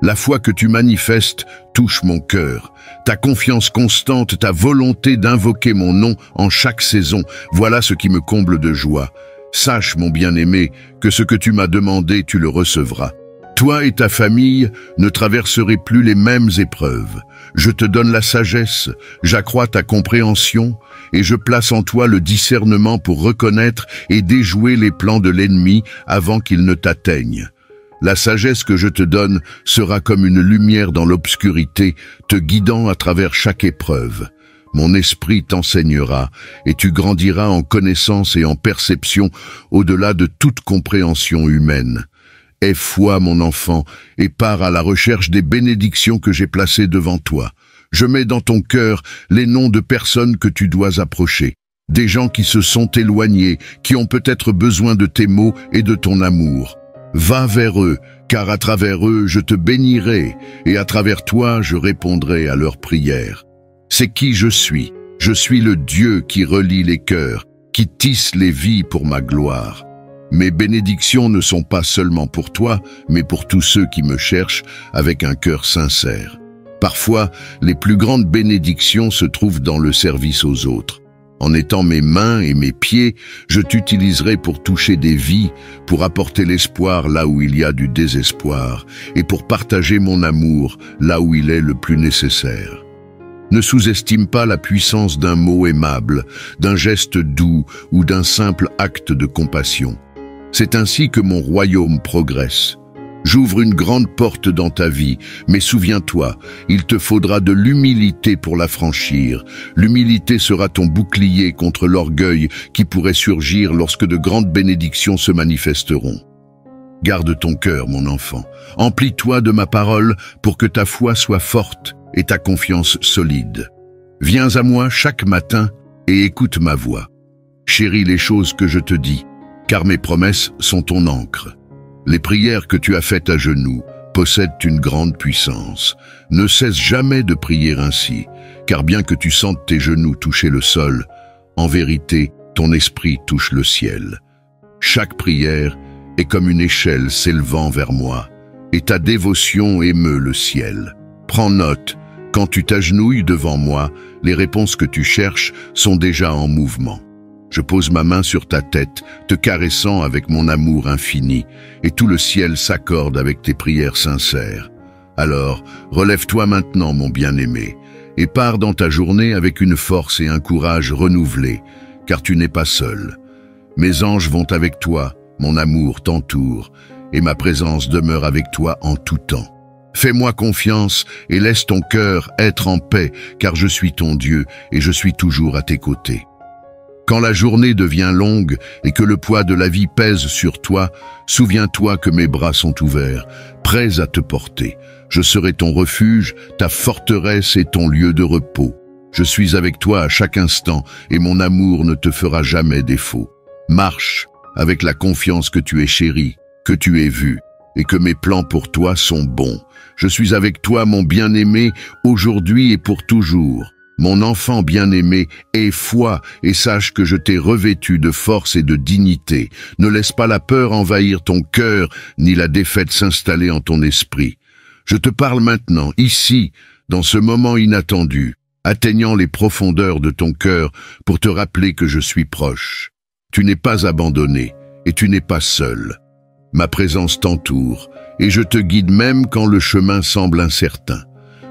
La foi que tu manifestes touche mon cœur. Ta confiance constante, ta volonté d'invoquer mon nom en chaque saison, voilà ce qui me comble de joie. Sache, mon bien-aimé, que ce que tu m'as demandé, tu le recevras. Toi et ta famille ne traverserez plus les mêmes épreuves. Je te donne la sagesse, j'accrois ta compréhension et je place en toi le discernement pour reconnaître et déjouer les plans de l'ennemi avant qu'ils ne t'atteignent. La sagesse que je te donne sera comme une lumière dans l'obscurité, te guidant à travers chaque épreuve. Mon esprit t'enseignera et tu grandiras en connaissance et en perception au-delà de toute compréhension humaine. Aie foi, mon enfant, et pars à la recherche des bénédictions que j'ai placées devant toi. Je mets dans ton cœur les noms de personnes que tu dois approcher, des gens qui se sont éloignés, qui ont peut-être besoin de tes mots et de ton amour. Va vers eux, car à travers eux je te bénirai, et à travers toi je répondrai à leurs prières. C'est qui je suis le Dieu qui relie les cœurs, qui tisse les vies pour ma gloire. Mes bénédictions ne sont pas seulement pour toi, mais pour tous ceux qui me cherchent avec un cœur sincère. Parfois, les plus grandes bénédictions se trouvent dans le service aux autres. En étant mes mains et mes pieds, je t'utiliserai pour toucher des vies, pour apporter l'espoir là où il y a du désespoir, et pour partager mon amour là où il est le plus nécessaire. Ne sous-estime pas la puissance d'un mot aimable, d'un geste doux ou d'un simple acte de compassion. C'est ainsi que mon royaume progresse. J'ouvre une grande porte dans ta vie, mais souviens-toi, il te faudra de l'humilité pour la franchir. L'humilité sera ton bouclier contre l'orgueil qui pourrait surgir lorsque de grandes bénédictions se manifesteront. Garde ton cœur, mon enfant. Emplis-toi de ma parole pour que ta foi soit forte et ta confiance solide. Viens à moi chaque matin et écoute ma voix. Chéris les choses que je te dis, car mes promesses sont ton encre. Les prières que tu as faites à genoux possèdent une grande puissance. Ne cesse jamais de prier ainsi, car bien que tu sentes tes genoux toucher le sol, en vérité, ton esprit touche le ciel. Chaque prière est comme une échelle s'élevant vers moi, et ta dévotion émeut le ciel. Prends note, quand tu t'agenouilles devant moi, les réponses que tu cherches sont déjà en mouvement. Je pose ma main sur ta tête, te caressant avec mon amour infini, et tout le ciel s'accorde avec tes prières sincères. Alors, relève-toi maintenant, mon bien-aimé, et pars dans ta journée avec une force et un courage renouvelés, car tu n'es pas seul. Mes anges vont avec toi, mon amour t'entoure, et ma présence demeure avec toi en tout temps. Fais-moi confiance et laisse ton cœur être en paix, car je suis ton Dieu et je suis toujours à tes côtés. Quand la journée devient longue et que le poids de la vie pèse sur toi, souviens-toi que mes bras sont ouverts, prêts à te porter. Je serai ton refuge, ta forteresse et ton lieu de repos. Je suis avec toi à chaque instant et mon amour ne te fera jamais défaut. Marche avec la confiance que tu es chéri, que tu es vu et que mes plans pour toi sont bons. Je suis avec toi, mon bien-aimé, aujourd'hui et pour toujours. Mon enfant bien-aimé, aie foi et sache que je t'ai revêtu de force et de dignité. Ne laisse pas la peur envahir ton cœur, ni la défaite s'installer en ton esprit. Je te parle maintenant, ici, dans ce moment inattendu, atteignant les profondeurs de ton cœur pour te rappeler que je suis proche. Tu n'es pas abandonné et tu n'es pas seul. Ma présence t'entoure et je te guide même quand le chemin semble incertain.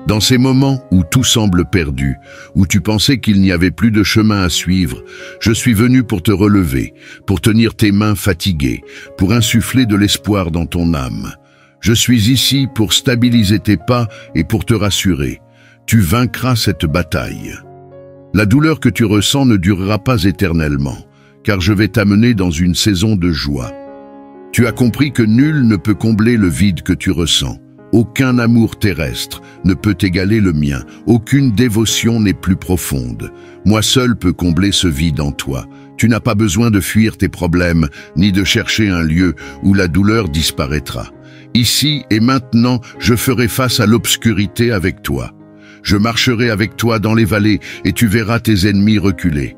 Dans ces moments où tout semble perdu, où tu pensais qu'il n'y avait plus de chemin à suivre, je suis venu pour te relever, pour tenir tes mains fatiguées, pour insuffler de l'espoir dans ton âme. Je suis ici pour stabiliser tes pas et pour te rassurer. Tu vaincras cette bataille. La douleur que tu ressens ne durera pas éternellement, car je vais t'amener dans une saison de joie. Tu as compris que nul ne peut combler le vide que tu ressens. Aucun amour terrestre ne peut égaler le mien. Aucune dévotion n'est plus profonde. Moi seul peux combler ce vide en toi. Tu n'as pas besoin de fuir tes problèmes, ni de chercher un lieu où la douleur disparaîtra. Ici et maintenant, je ferai face à l'obscurité avec toi. Je marcherai avec toi dans les vallées et tu verras tes ennemis reculer.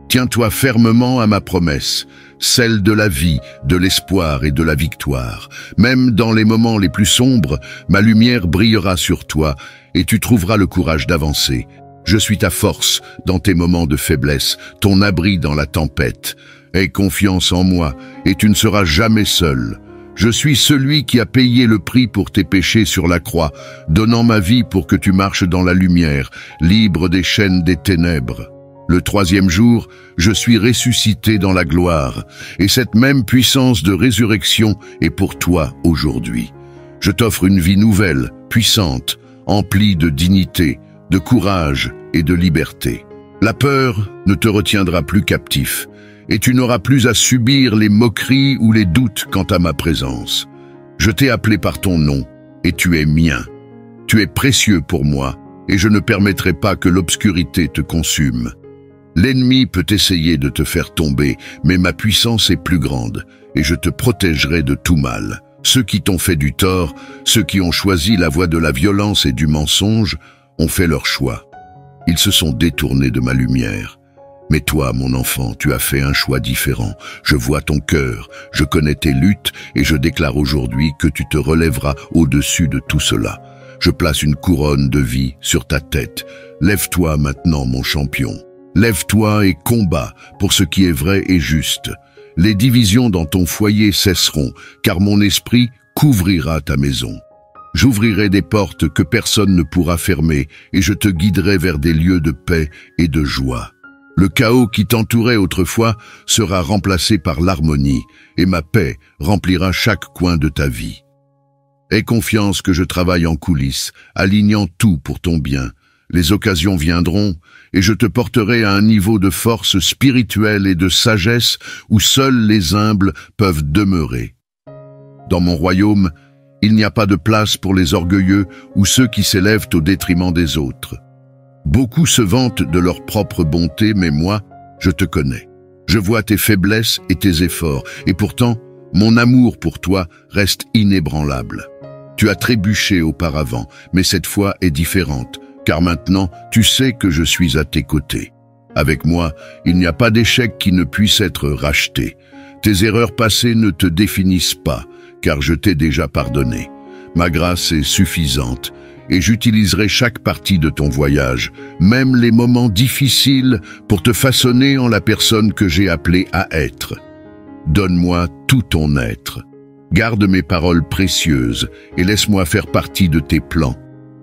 Tiens-toi fermement à ma promesse, celle de la vie, de l'espoir et de la victoire. Même dans les moments les plus sombres, ma lumière brillera sur toi et tu trouveras le courage d'avancer. Je suis ta force dans tes moments de faiblesse, ton abri dans la tempête. Aie confiance en moi et tu ne seras jamais seul. Je suis celui qui a payé le prix pour tes péchés sur la croix, donnant ma vie pour que tu marches dans la lumière, libre des chaînes des ténèbres. Le troisième jour, je suis ressuscité dans la gloire, et cette même puissance de résurrection est pour toi aujourd'hui. Je t'offre une vie nouvelle, puissante, emplie de dignité, de courage et de liberté. La peur ne te retiendra plus captif, et tu n'auras plus à subir les moqueries ou les doutes quant à ma présence. Je t'ai appelé par ton nom, et tu es mien. Tu es précieux pour moi, et je ne permettrai pas que l'obscurité te consume. L'ennemi peut essayer de te faire tomber, mais ma puissance est plus grande, et je te protégerai de tout mal. Ceux qui t'ont fait du tort, ceux qui ont choisi la voie de la violence et du mensonge, ont fait leur choix. Ils se sont détournés de ma lumière. Mais toi, mon enfant, tu as fait un choix différent. Je vois ton cœur, je connais tes luttes et je déclare aujourd'hui que tu te relèveras au-dessus de tout cela. Je place une couronne de vie sur ta tête. Lève-toi maintenant, mon champion. Lève-toi et combat pour ce qui est vrai et juste. Les divisions dans ton foyer cesseront, car mon esprit couvrira ta maison. J'ouvrirai des portes que personne ne pourra fermer et je te guiderai vers des lieux de paix et de joie. Le chaos qui t'entourait autrefois sera remplacé par l'harmonie, et ma paix remplira chaque coin de ta vie. Aie confiance que je travaille en coulisses, alignant tout pour ton bien. Les occasions viendront, et je te porterai à un niveau de force spirituelle et de sagesse où seuls les humbles peuvent demeurer. Dans mon royaume, il n'y a pas de place pour les orgueilleux ou ceux qui s'élèvent au détriment des autres. Beaucoup se vantent de leur propre bonté, mais moi, je te connais. Je vois tes faiblesses et tes efforts, et pourtant, mon amour pour toi reste inébranlable. Tu as trébuché auparavant, mais cette fois est différente, car maintenant, tu sais que je suis à tes côtés. Avec moi, il n'y a pas d'échec qui ne puisse être racheté. Tes erreurs passées ne te définissent pas, car je t'ai déjà pardonné. Ma grâce est suffisante, et j'utiliserai chaque partie de ton voyage, même les moments difficiles, pour te façonner en la personne que j'ai appelée à être. Donne-moi tout ton être. Garde mes paroles précieuses et laisse-moi faire partie de tes plans.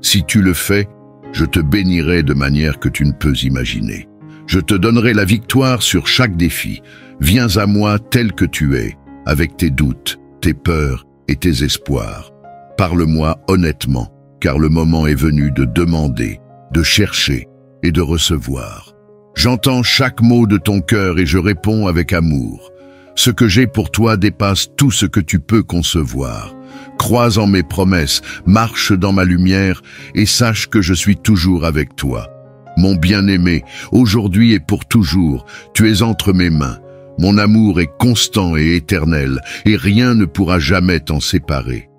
Si tu le fais, je te bénirai de manière que tu ne peux imaginer. Je te donnerai la victoire sur chaque défi. Viens à moi tel que tu es, avec tes doutes, tes peurs et tes espoirs. Parle-moi honnêtement, car le moment est venu de demander, de chercher et de recevoir. J'entends chaque mot de ton cœur et je réponds avec amour. Ce que j'ai pour toi dépasse tout ce que tu peux concevoir. Crois en mes promesses, marche dans ma lumière et sache que je suis toujours avec toi. Mon bien-aimé, aujourd'hui et pour toujours, tu es entre mes mains. Mon amour est constant et éternel, et rien ne pourra jamais t'en séparer.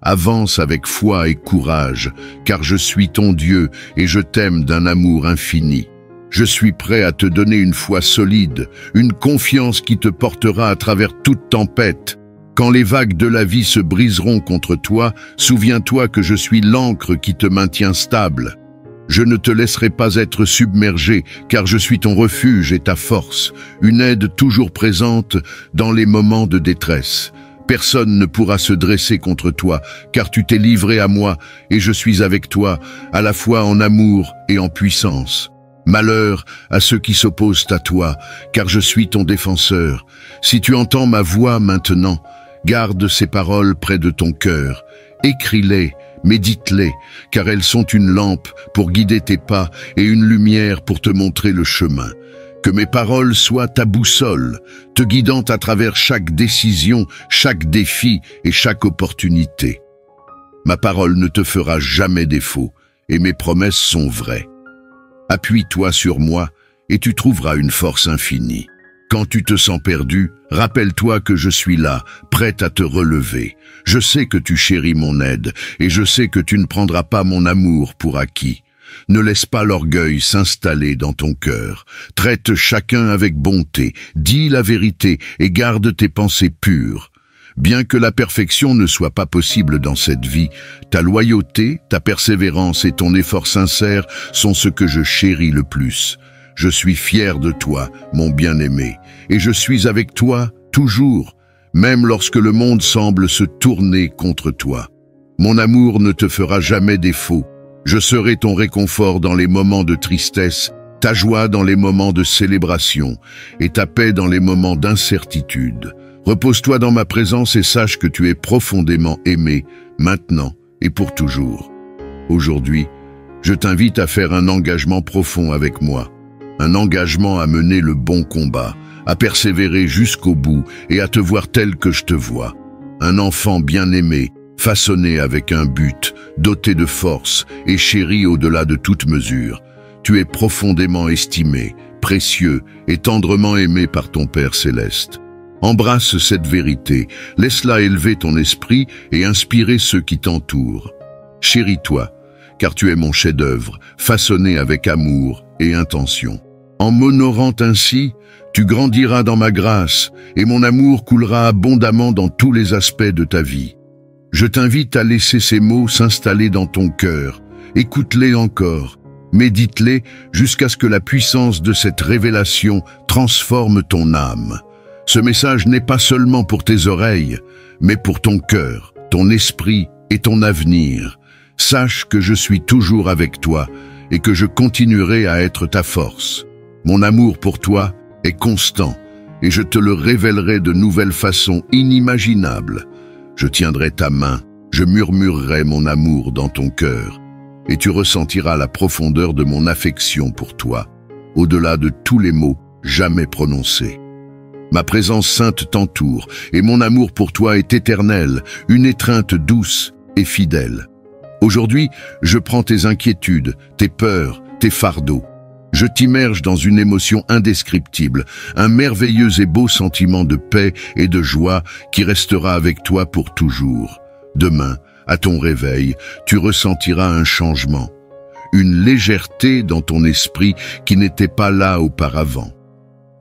Avance avec foi et courage, car je suis ton Dieu et je t'aime d'un amour infini. Je suis prêt à te donner une foi solide, une confiance qui te portera à travers toute tempête. Quand les vagues de la vie se briseront contre toi, souviens-toi que je suis l'ancre qui te maintient stable. Je ne te laisserai pas être submergé, car je suis ton refuge et ta force, une aide toujours présente dans les moments de détresse. Personne ne pourra se dresser contre toi, car tu t'es livré à moi, et je suis avec toi, à la fois en amour et en puissance. Malheur à ceux qui s'opposent à toi, car je suis ton défenseur. Si tu entends ma voix maintenant, garde ces paroles près de ton cœur. Écris-les, médite-les, car elles sont une lampe pour guider tes pas et une lumière pour te montrer le chemin. Que mes paroles soient ta boussole, te guidant à travers chaque décision, chaque défi et chaque opportunité. Ma parole ne te fera jamais défaut, et mes promesses sont vraies. Appuie-toi sur moi, et tu trouveras une force infinie. Quand tu te sens perdu, rappelle-toi que je suis là, prête à te relever. Je sais que tu chéris mon aide, et je sais que tu ne prendras pas mon amour pour acquis. Ne laisse pas l'orgueil s'installer dans ton cœur. Traite chacun avec bonté, dis la vérité et garde tes pensées pures. Bien que la perfection ne soit pas possible dans cette vie, ta loyauté, ta persévérance et ton effort sincère sont ce que je chéris le plus. Je suis fier de toi, mon bien-aimé, et je suis avec toi toujours, même lorsque le monde semble se tourner contre toi. Mon amour ne te fera jamais défaut. Je serai ton réconfort dans les moments de tristesse, ta joie dans les moments de célébration et ta paix dans les moments d'incertitude. Repose-toi dans ma présence et sache que tu es profondément aimé, maintenant et pour toujours. Aujourd'hui, je t'invite à faire un engagement profond avec moi. Un engagement à mener le bon combat, à persévérer jusqu'au bout et à te voir tel que je te vois. Un enfant bien-aimé, façonné avec un but, doté de force et chéri au-delà de toute mesure. Tu es profondément estimé, précieux et tendrement aimé par ton Père céleste. Embrasse cette vérité, laisse-la élever ton esprit et inspirer ceux qui t'entourent. Chéris-toi, car tu es mon chef-d'œuvre, façonné avec amour et intention. En m'honorant ainsi, tu grandiras dans ma grâce et mon amour coulera abondamment dans tous les aspects de ta vie. Je t'invite à laisser ces mots s'installer dans ton cœur. Écoute-les encore, médite-les jusqu'à ce que la puissance de cette révélation transforme ton âme. Ce message n'est pas seulement pour tes oreilles, mais pour ton cœur, ton esprit et ton avenir. Sache que je suis toujours avec toi et que je continuerai à être ta force. Mon amour pour toi est constant et je te le révélerai de nouvelles façons inimaginables. Je tiendrai ta main, je murmurerai mon amour dans ton cœur, et tu ressentiras la profondeur de mon affection pour toi, au-delà de tous les mots jamais prononcés. Ma présence sainte t'entoure, et mon amour pour toi est éternel, une étreinte douce et fidèle. Aujourd'hui, je prends tes inquiétudes, tes peurs, tes fardeaux. Je t'immerge dans une émotion indescriptible, un merveilleux et beau sentiment de paix et de joie qui restera avec toi pour toujours. Demain, à ton réveil, tu ressentiras un changement, une légèreté dans ton esprit qui n'était pas là auparavant.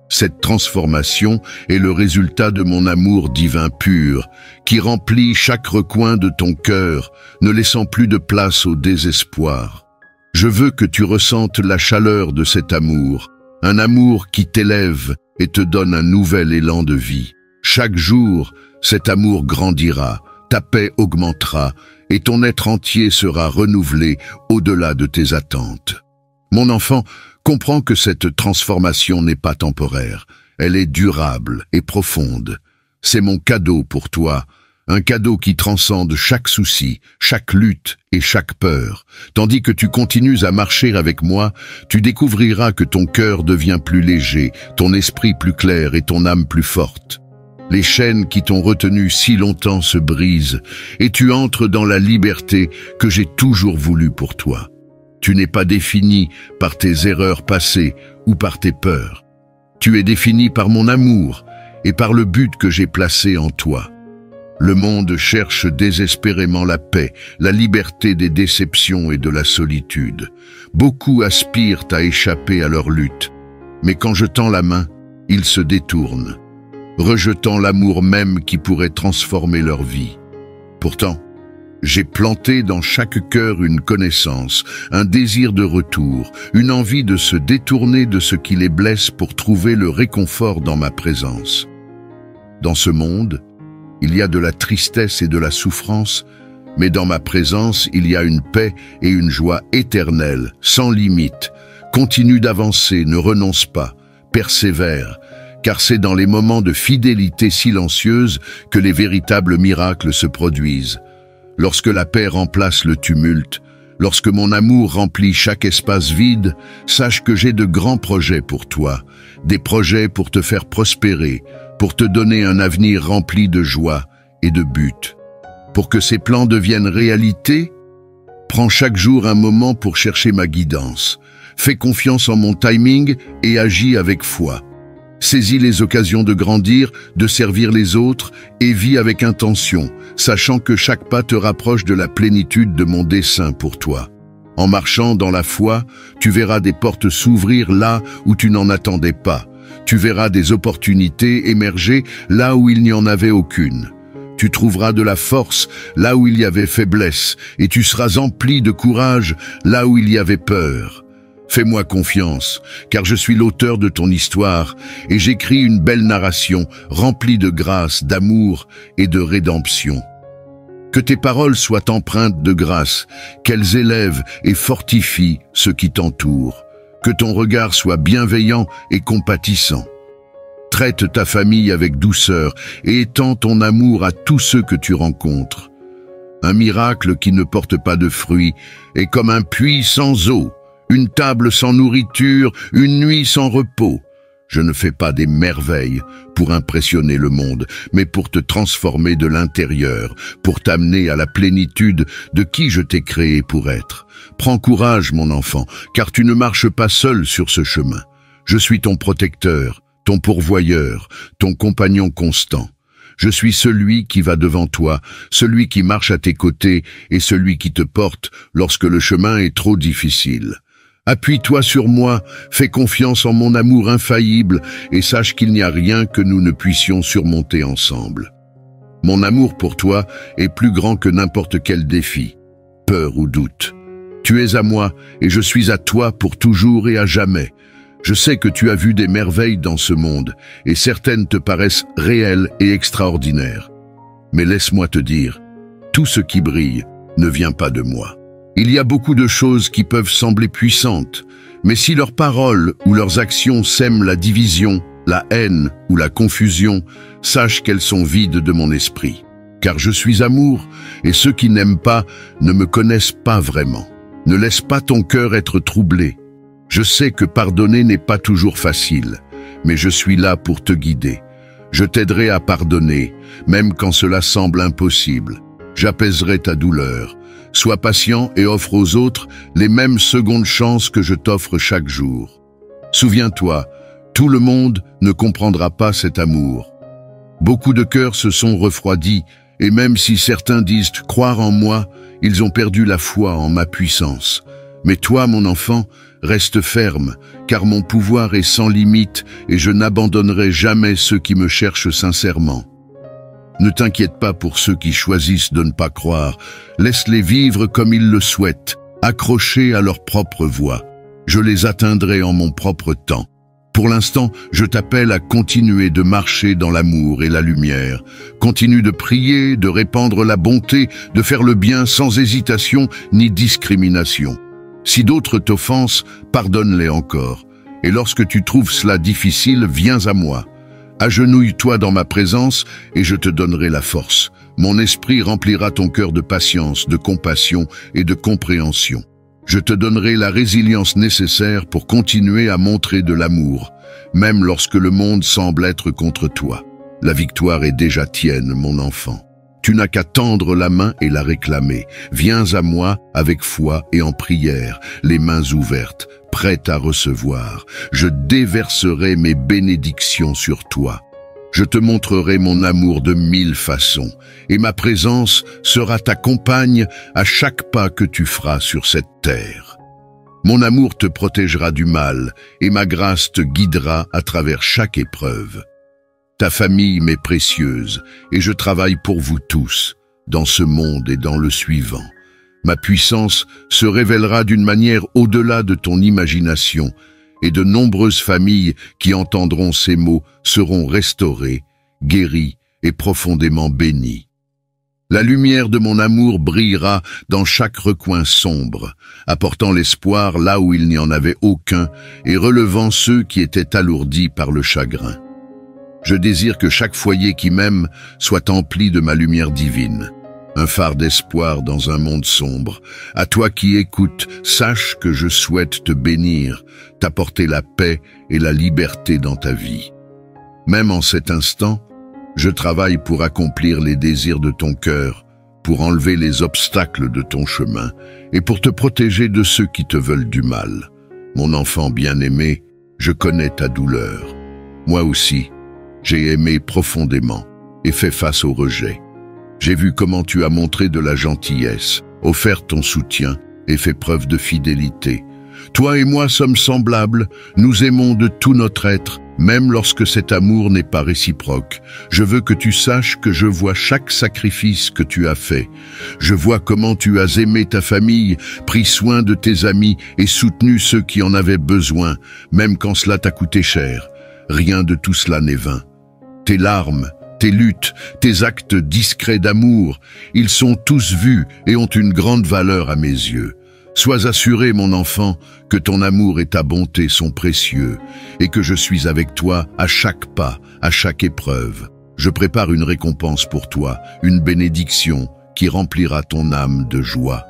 Cette transformation est le résultat de mon amour divin pur, qui remplit chaque recoin de ton cœur, ne laissant plus de place au désespoir. Je veux que tu ressentes la chaleur de cet amour, un amour qui t'élève et te donne un nouvel élan de vie. Chaque jour, cet amour grandira, ta paix augmentera et ton être entier sera renouvelé au-delà de tes attentes. Mon enfant, comprends que cette transformation n'est pas temporaire, elle est durable et profonde. C'est mon cadeau pour toi, un cadeau qui transcende chaque souci, chaque lutte et chaque peur. Tandis que tu continues à marcher avec moi, tu découvriras que ton cœur devient plus léger, ton esprit plus clair et ton âme plus forte. Les chaînes qui t'ont retenu si longtemps se brisent et tu entres dans la liberté que j'ai toujours voulu pour toi. Tu n'es pas défini par tes erreurs passées ou par tes peurs. Tu es défini par mon amour et par le but que j'ai placé en toi. Le monde cherche désespérément la paix, la liberté des déceptions et de la solitude. Beaucoup aspirent à échapper à leur lutte, mais quand je tends la main, ils se détournent, rejetant l'amour même qui pourrait transformer leur vie. Pourtant, j'ai planté dans chaque cœur une connaissance, un désir de retour, une envie de se détourner de ce qui les blesse pour trouver le réconfort dans ma présence. Dans ce monde, il y a de la tristesse et de la souffrance, mais dans ma présence, il y a une paix et une joie éternelle, sans limite. Continue d'avancer, ne renonce pas, persévère, car c'est dans les moments de fidélité silencieuse que les véritables miracles se produisent. Lorsque la paix remplace le tumulte, Lorsque mon amour remplit chaque espace vide, sache que j'ai de grands projets pour toi, des projets pour te faire prospérer, pour te donner un avenir rempli de joie et de buts. Pour que ces plans deviennent réalité, prends chaque jour un moment pour chercher ma guidance. Fais confiance en mon timing et agis avec foi. Saisis les occasions de grandir, de servir les autres et vis avec intention, sachant que chaque pas te rapproche de la plénitude de mon dessein pour toi. En marchant dans la foi, tu verras des portes s'ouvrir là où tu n'en attendais pas. Tu verras des opportunités émerger là où il n'y en avait aucune. Tu trouveras de la force là où il y avait faiblesse et tu seras empli de courage là où il y avait peur. Fais-moi confiance, car je suis l'auteur de ton histoire et j'écris une belle narration remplie de grâce, d'amour et de rédemption. Que tes paroles soient empreintes de grâce, qu'elles élèvent et fortifient ceux qui t'entourent. Que ton regard soit bienveillant et compatissant. Traite ta famille avec douceur et étends ton amour à tous ceux que tu rencontres. Un miracle qui ne porte pas de fruits est comme un puits sans eau. Une table sans nourriture, une nuit sans repos. Je ne fais pas des merveilles pour impressionner le monde, mais pour te transformer de l'intérieur, pour t'amener à la plénitude de qui je t'ai créé pour être. Prends courage, mon enfant, car tu ne marches pas seul sur ce chemin. Je suis ton protecteur, ton pourvoyeur, ton compagnon constant. Je suis celui qui va devant toi, celui qui marche à tes côtés et celui qui te porte lorsque le chemin est trop difficile. Appuie-toi sur moi, fais confiance en mon amour infaillible et sache qu'il n'y a rien que nous ne puissions surmonter ensemble. Mon amour pour toi est plus grand que n'importe quel défi, peur ou doute. Tu es à moi et je suis à toi pour toujours et à jamais. Je sais que tu as vu des merveilles dans ce monde et certaines te paraissent réelles et extraordinaires. Mais laisse-moi te dire, tout ce qui brille ne vient pas de moi. Il y a beaucoup de choses qui peuvent sembler puissantes, mais si leurs paroles ou leurs actions sèment la division, la haine ou la confusion, sache qu'elles sont vides de mon esprit. Car je suis amour, et ceux qui n'aiment pas ne me connaissent pas vraiment. Ne laisse pas ton cœur être troublé. Je sais que pardonner n'est pas toujours facile, mais je suis là pour te guider. Je t'aiderai à pardonner, même quand cela semble impossible. J'apaiserai ta douleur. Sois patient et offre aux autres les mêmes secondes chances que je t'offre chaque jour. Souviens-toi, tout le monde ne comprendra pas cet amour. Beaucoup de cœurs se sont refroidis, et même si certains disent croire en moi, ils ont perdu la foi en ma puissance. Mais toi, mon enfant, reste ferme, car mon pouvoir est sans limite et je n'abandonnerai jamais ceux qui me cherchent sincèrement. Ne t'inquiète pas pour ceux qui choisissent de ne pas croire. Laisse-les vivre comme ils le souhaitent, accrochés à leur propre voie. Je les atteindrai en mon propre temps. Pour l'instant, je t'appelle à continuer de marcher dans l'amour et la lumière. Continue de prier, de répandre la bonté, de faire le bien sans hésitation ni discrimination. Si d'autres t'offensent, pardonne-les encore. Et lorsque tu trouves cela difficile, viens à moi. Agenouille-toi dans ma présence et je te donnerai la force. Mon esprit remplira ton cœur de patience, de compassion et de compréhension. Je te donnerai la résilience nécessaire pour continuer à montrer de l'amour, même lorsque le monde semble être contre toi. La victoire est déjà tienne, mon enfant. Tu n'as qu'à tendre la main et la réclamer. Viens à moi avec foi et en prière, les mains ouvertes, prête à recevoir. Je déverserai mes bénédictions sur toi. Je te montrerai mon amour de 1000 façons, et ma présence sera ta compagne à chaque pas que tu feras sur cette terre. Mon amour te protégera du mal, et ma grâce te guidera à travers chaque épreuve. Ta famille m'est précieuse, et je travaille pour vous tous, dans ce monde et dans le suivant. Ma puissance se révélera d'une manière au-delà de ton imagination, et de nombreuses familles qui entendront ces mots seront restaurées, guéries et profondément bénies. La lumière de mon amour brillera dans chaque recoin sombre, apportant l'espoir là où il n'y en avait aucun et relevant ceux qui étaient alourdis par le chagrin. Je désire que chaque foyer qui m'aime soit empli de ma lumière divine. un phare d'espoir dans un monde sombre. À toi qui écoutes, sache que je souhaite te bénir, t'apporter la paix et la liberté dans ta vie. Même en cet instant, je travaille pour accomplir les désirs de ton cœur, pour enlever les obstacles de ton chemin et pour te protéger de ceux qui te veulent du mal. Mon enfant bien-aimé, je connais ta douleur. Moi aussi, j'ai aimé profondément et fait face au rejet. J'ai vu comment tu as montré de la gentillesse, offert ton soutien et fait preuve de fidélité. Toi et moi sommes semblables, nous aimons de tout notre être, même lorsque cet amour n'est pas réciproque. Je veux que tu saches que je vois chaque sacrifice que tu as fait. Je vois comment tu as aimé ta famille, pris soin de tes amis et soutenu ceux qui en avaient besoin, même quand cela t'a coûté cher. Rien de tout cela n'est vain. Tes larmes, tes luttes, tes actes discrets d'amour, ils sont tous vus et ont une grande valeur à mes yeux. Sois assuré, mon enfant, que ton amour et ta bonté sont précieux et que je suis avec toi à chaque pas, à chaque épreuve. Je prépare une récompense pour toi, une bénédiction qui remplira ton âme de joie.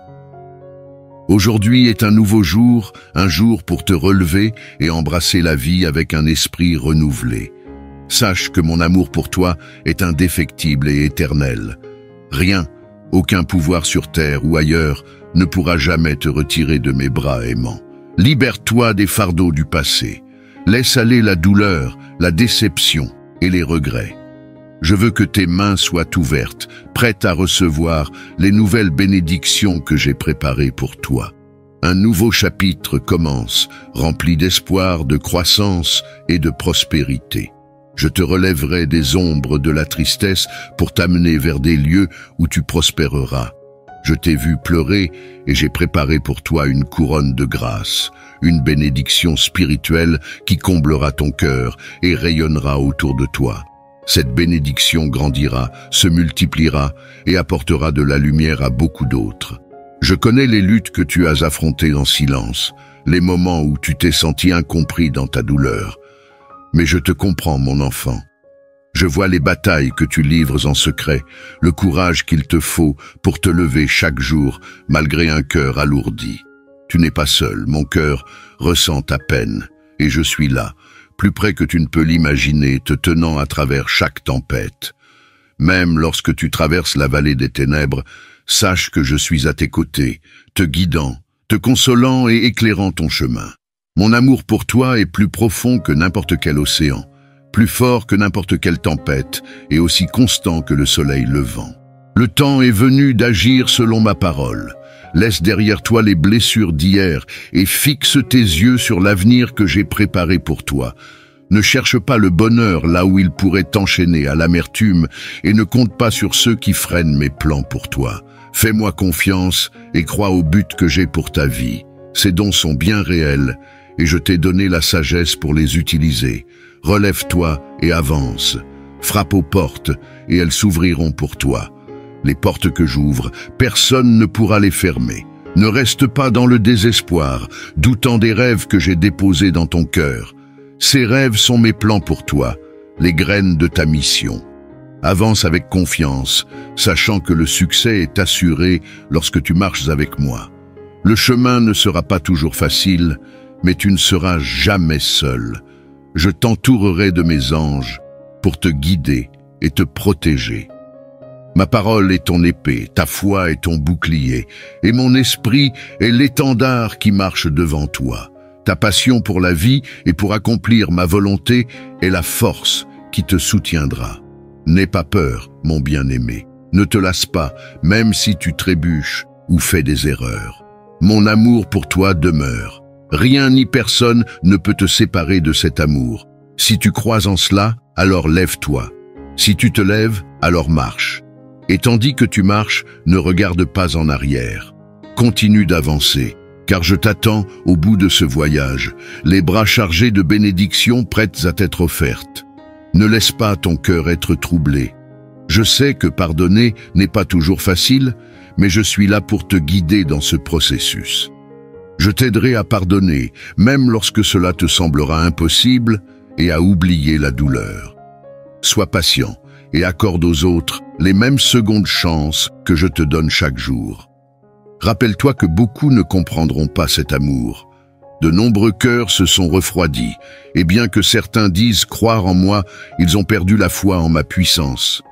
Aujourd'hui est un nouveau jour, un jour pour te relever et embrasser la vie avec un esprit renouvelé. Sache que mon amour pour toi est indéfectible et éternel. Rien, aucun pouvoir sur terre ou ailleurs ne pourra jamais te retirer de mes bras aimants. Libère-toi des fardeaux du passé. Laisse aller la douleur, la déception et les regrets. Je veux que tes mains soient ouvertes, prêtes à recevoir les nouvelles bénédictions que j'ai préparées pour toi. Un nouveau chapitre commence, rempli d'espoir, de croissance et de prospérité. Je te relèverai des ombres de la tristesse pour t'amener vers des lieux où tu prospéreras. Je t'ai vu pleurer et j'ai préparé pour toi une couronne de grâce, une bénédiction spirituelle qui comblera ton cœur et rayonnera autour de toi. Cette bénédiction grandira, se multipliera et apportera de la lumière à beaucoup d'autres. Je connais les luttes que tu as affrontées en silence, les moments où tu t'es senti incompris dans ta douleur. Mais je te comprends, mon enfant. Je vois les batailles que tu livres en secret, le courage qu'il te faut pour te lever chaque jour, malgré un cœur alourdi. Tu n'es pas seul, mon cœur ressent ta peine, et je suis là, plus près que tu ne peux l'imaginer, te tenant à travers chaque tempête. Même lorsque tu traverses la vallée des ténèbres, sache que je suis à tes côtés, te guidant, te consolant et éclairant ton chemin. Mon amour pour toi est plus profond que n'importe quel océan, plus fort que n'importe quelle tempête et aussi constant que le soleil levant. Le temps est venu d'agir selon ma parole. Laisse derrière toi les blessures d'hier et fixe tes yeux sur l'avenir que j'ai préparé pour toi. Ne cherche pas le bonheur là où il pourrait t'enchaîner à l'amertume et ne compte pas sur ceux qui freinent mes plans pour toi. Fais-moi confiance et crois au but que j'ai pour ta vie. Ces dons sont bien réels et je t'ai donné la sagesse pour les utiliser. Relève-toi et avance. Frappe aux portes et elles s'ouvriront pour toi. Les portes que j'ouvre, personne ne pourra les fermer. Ne reste pas dans le désespoir, doutant des rêves que j'ai déposés dans ton cœur. Ces rêves sont mes plans pour toi, les graines de ta mission. Avance avec confiance, sachant que le succès est assuré lorsque tu marches avec moi. Le chemin ne sera pas toujours facile, mais tu ne seras jamais seul. Je t'entourerai de mes anges pour te guider et te protéger. Ma parole est ton épée, ta foi est ton bouclier, et mon esprit est l'étendard qui marche devant toi. Ta passion pour la vie et pour accomplir ma volonté est la force qui te soutiendra. N'aie pas peur, mon bien-aimé. Ne te lasse pas, même si tu trébuches ou fais des erreurs. Mon amour pour toi demeure. Rien ni personne ne peut te séparer de cet amour. Si tu crois en cela, alors lève-toi. Si tu te lèves, alors marche. Et tandis que tu marches, ne regarde pas en arrière. Continue d'avancer, car je t'attends au bout de ce voyage, les bras chargés de bénédictions prêtes à t'être offertes. Ne laisse pas ton cœur être troublé. Je sais que pardonner n'est pas toujours facile, mais je suis là pour te guider dans ce processus. Je t'aiderai à pardonner, même lorsque cela te semblera impossible, et à oublier la douleur. Sois patient et accorde aux autres les mêmes secondes chances que je te donne chaque jour. Rappelle-toi que beaucoup ne comprendront pas cet amour. De nombreux cœurs se sont refroidis, et bien que certains disent croire en moi, ils ont perdu la foi en ma puissance.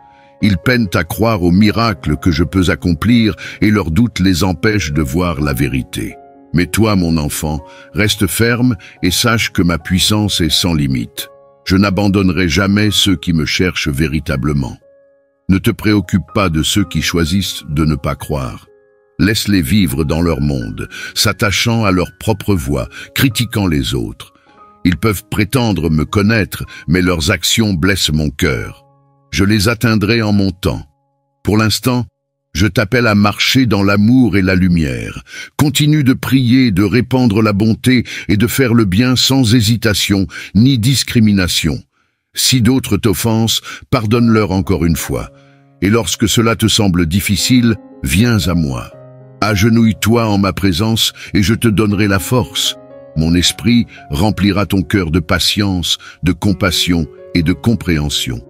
Ils peinent à croire aux miracles que je peux accomplir et leurs doutes les empêchent de voir la vérité. Mais toi, mon enfant, reste ferme et sache que ma puissance est sans limite. Je n'abandonnerai jamais ceux qui me cherchent véritablement. Ne te préoccupe pas de ceux qui choisissent de ne pas croire. Laisse-les vivre dans leur monde, s'attachant à leur propre voix, critiquant les autres. Ils peuvent prétendre me connaître, mais leurs actions blessent mon cœur. Je les atteindrai en mon temps. Pour l'instant, je t'appelle à marcher dans l'amour et la lumière. Continue de prier, de répandre la bonté et de faire le bien sans hésitation ni discrimination. Si d'autres t'offensent, pardonne-leur encore une fois. Et lorsque cela te semble difficile, viens à moi. Agenouille-toi en ma présence et je te donnerai la force. Mon esprit remplira ton cœur de patience, de compassion et de compréhension.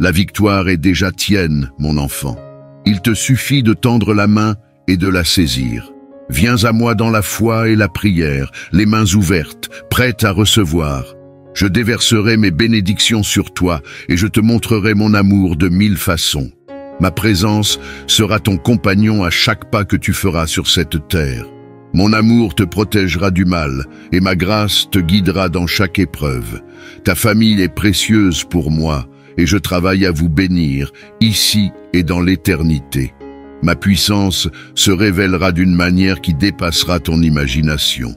La victoire est déjà tienne, mon enfant. Il te suffit de tendre la main et de la saisir. Viens à moi dans la foi et la prière, les mains ouvertes, prêtes à recevoir. Je déverserai mes bénédictions sur toi et je te montrerai mon amour de 1000 façons. Ma présence sera ton compagnon à chaque pas que tu feras sur cette terre. Mon amour te protégera du mal et ma grâce te guidera dans chaque épreuve. Ta famille est précieuse pour moi et je travaille à vous bénir, ici et dans l'éternité. Ma puissance se révélera d'une manière qui dépassera ton imagination.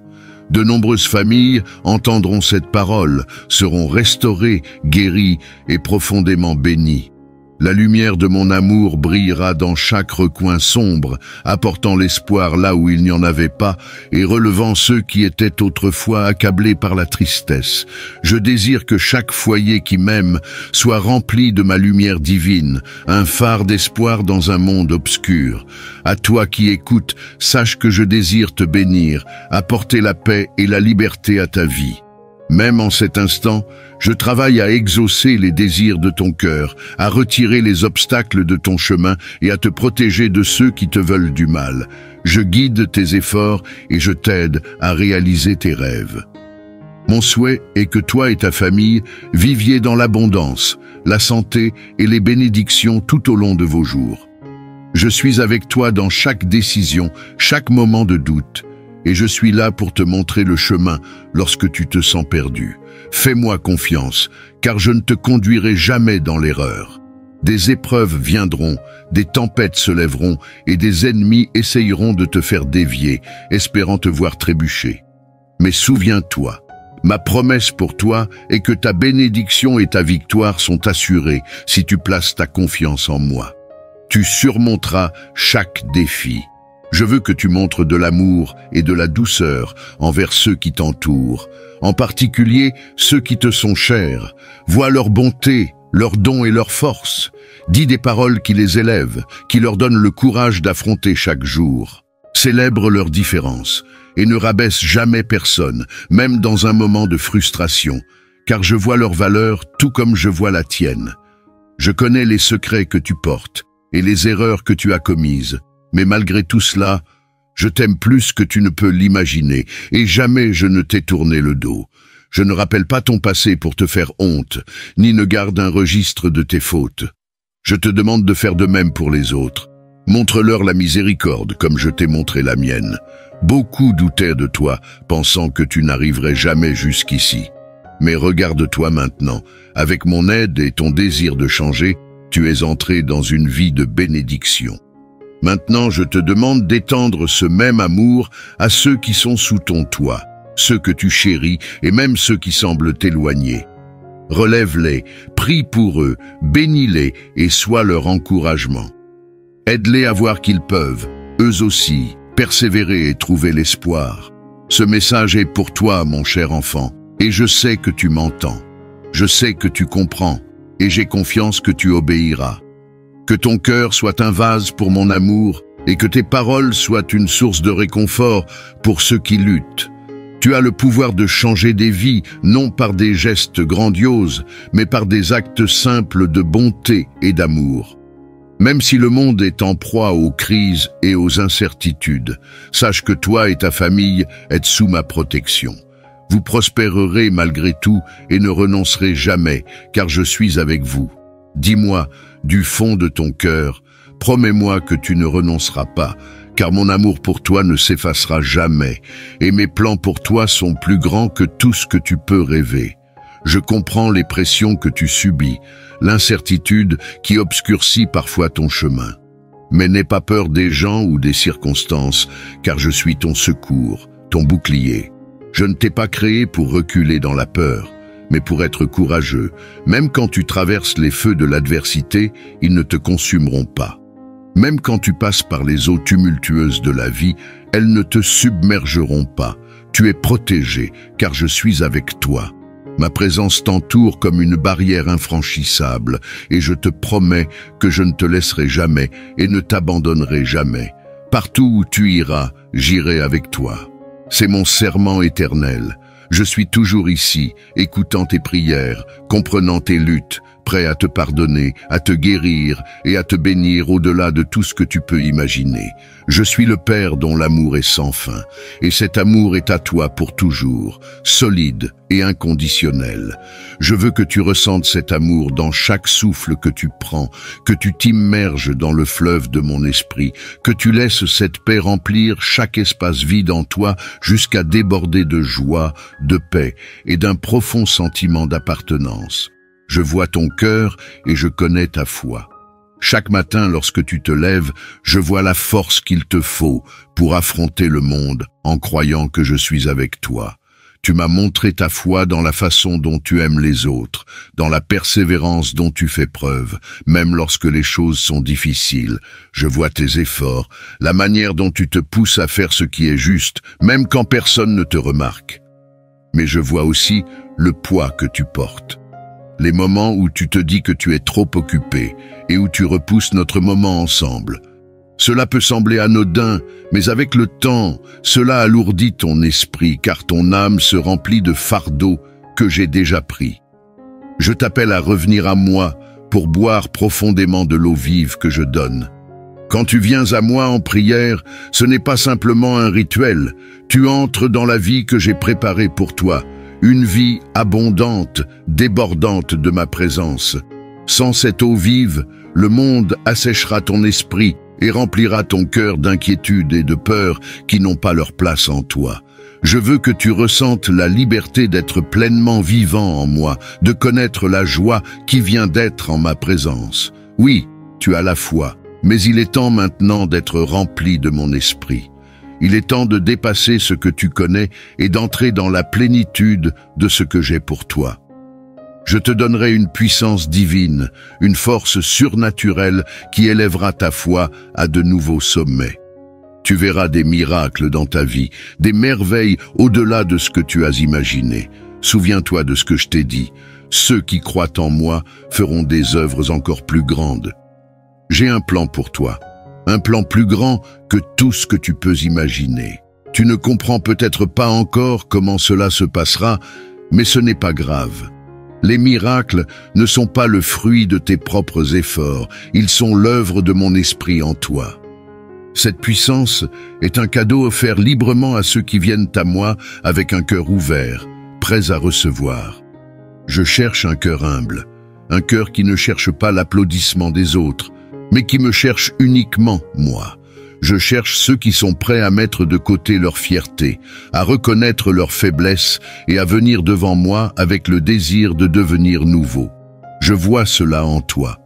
De nombreuses familles entendront cette parole, seront restaurées, guéries et profondément bénies. La lumière de mon amour brillera dans chaque recoin sombre, apportant l'espoir là où il n'y en avait pas et relevant ceux qui étaient autrefois accablés par la tristesse. Je désire que chaque foyer qui m'aime soit rempli de ma lumière divine, un phare d'espoir dans un monde obscur. À toi qui écoutes, sache que je désire te bénir, apporter la paix et la liberté à ta vie. Même en cet instant, je travaille à exaucer les désirs de ton cœur, à retirer les obstacles de ton chemin et à te protéger de ceux qui te veulent du mal. Je guide tes efforts et je t'aide à réaliser tes rêves. Mon souhait est que toi et ta famille viviez dans l'abondance, la santé et les bénédictions tout au long de vos jours. Je suis avec toi dans chaque décision, chaque moment de doute. Et je suis là pour te montrer le chemin lorsque tu te sens perdu. Fais-moi confiance, car je ne te conduirai jamais dans l'erreur. Des épreuves viendront, des tempêtes se lèveront, et des ennemis essayeront de te faire dévier, espérant te voir trébucher. Mais souviens-toi, ma promesse pour toi est que ta bénédiction et ta victoire sont assurées si tu places ta confiance en moi. Tu surmonteras chaque défi. Je veux que tu montres de l'amour et de la douceur envers ceux qui t'entourent, en particulier ceux qui te sont chers. Vois leur bonté, leurs dons et leurs forces. Dis des paroles qui les élèvent, qui leur donnent le courage d'affronter chaque jour. Célèbre leurs différences et ne rabaisse jamais personne, même dans un moment de frustration, car je vois leur valeur tout comme je vois la tienne. Je connais les secrets que tu portes et les erreurs que tu as commises. Mais malgré tout cela, je t'aime plus que tu ne peux l'imaginer, et jamais je ne t'ai tourné le dos. Je ne rappelle pas ton passé pour te faire honte, ni ne garde un registre de tes fautes. Je te demande de faire de même pour les autres. Montre-leur la miséricorde comme je t'ai montré la mienne. Beaucoup doutaient de toi, pensant que tu n'arriverais jamais jusqu'ici. Mais regarde-toi maintenant, avec mon aide et ton désir de changer, tu es entré dans une vie de bénédiction. Maintenant, je te demande d'étendre ce même amour à ceux qui sont sous ton toit, ceux que tu chéris et même ceux qui semblent t'éloigner. Relève-les, prie pour eux, bénis-les et sois leur encouragement. Aide-les à voir qu'ils peuvent, eux aussi, persévérer et trouver l'espoir. Ce message est pour toi, mon cher enfant, et je sais que tu m'entends. Je sais que tu comprends, et j'ai confiance que tu obéiras. Que ton cœur soit un vase pour mon amour et que tes paroles soient une source de réconfort pour ceux qui luttent. Tu as le pouvoir de changer des vies, non par des gestes grandioses, mais par des actes simples de bonté et d'amour. Même si le monde est en proie aux crises et aux incertitudes, sache que toi et ta famille êtes sous ma protection. Vous prospérerez malgré tout et ne renoncerez jamais, car je suis avec vous. Dis-moi, du fond de ton cœur, promets-moi que tu ne renonceras pas, car mon amour pour toi ne s'effacera jamais, et mes plans pour toi sont plus grands que tout ce que tu peux rêver. Je comprends les pressions que tu subis, l'incertitude qui obscurcit parfois ton chemin. Mais n'aie pas peur des gens ou des circonstances, car je suis ton secours, ton bouclier. Je ne t'ai pas créé pour reculer dans la peur, mais pour être courageux. Même quand tu traverses les feux de l'adversité, ils ne te consumeront pas. Même quand tu passes par les eaux tumultueuses de la vie, elles ne te submergeront pas. Tu es protégé, car je suis avec toi. Ma présence t'entoure comme une barrière infranchissable, et je te promets que je ne te laisserai jamais et ne t'abandonnerai jamais. Partout où tu iras, j'irai avec toi. C'est mon serment éternel. Je suis toujours ici, écoutant tes prières, comprenant tes luttes, prêt à te pardonner, à te guérir et à te bénir au-delà de tout ce que tu peux imaginer. Je suis le Père dont l'amour est sans fin, et cet amour est à toi pour toujours, solide et inconditionnel. Je veux que tu ressentes cet amour dans chaque souffle que tu prends, que tu t'immerges dans le fleuve de mon esprit, que tu laisses cette paix remplir chaque espace vide en toi jusqu'à déborder de joie, de paix et d'un profond sentiment d'appartenance. Je vois ton cœur et je connais ta foi. Chaque matin, lorsque tu te lèves, je vois la force qu'il te faut pour affronter le monde en croyant que je suis avec toi. Tu m'as montré ta foi dans la façon dont tu aimes les autres, dans la persévérance dont tu fais preuve, même lorsque les choses sont difficiles. Je vois tes efforts, la manière dont tu te pousses à faire ce qui est juste, même quand personne ne te remarque. Mais je vois aussi le poids que tu portes. Les moments où tu te dis que tu es trop occupé et où tu repousses notre moment ensemble. Cela peut sembler anodin, mais avec le temps, cela alourdit ton esprit car ton âme se remplit de fardeaux que j'ai déjà pris. Je t'appelle à revenir à moi pour boire profondément de l'eau vive que je donne. Quand tu viens à moi en prière, ce n'est pas simplement un rituel. Tu entres dans la vie que j'ai préparée pour toi. Une vie abondante, débordante de ma présence. Sans cette eau vive, le monde asséchera ton esprit et remplira ton cœur d'inquiétude et de peur qui n'ont pas leur place en toi. Je veux que tu ressentes la liberté d'être pleinement vivant en moi, de connaître la joie qui vient d'être en ma présence. Oui, tu as la foi, mais il est temps maintenant d'être rempli de mon esprit. Il est temps de dépasser ce que tu connais et d'entrer dans la plénitude de ce que j'ai pour toi. Je te donnerai une puissance divine, une force surnaturelle qui élèvera ta foi à de nouveaux sommets. Tu verras des miracles dans ta vie, des merveilles au-delà de ce que tu as imaginé. Souviens-toi de ce que je t'ai dit. Ceux qui croient en moi feront des œuvres encore plus grandes. J'ai un plan pour toi. Un plan plus grand que tout ce que tu peux imaginer. Tu ne comprends peut-être pas encore comment cela se passera, mais ce n'est pas grave. Les miracles ne sont pas le fruit de tes propres efforts, ils sont l'œuvre de mon esprit en toi. Cette puissance est un cadeau offert librement à ceux qui viennent à moi avec un cœur ouvert, prêts à recevoir. Je cherche un cœur humble, un cœur qui ne cherche pas l'applaudissement des autres, mais qui me cherche uniquement moi. Je cherche ceux qui sont prêts à mettre de côté leur fierté, à reconnaître leurs faiblesses et à venir devant moi avec le désir de devenir nouveau. Je vois cela en toi.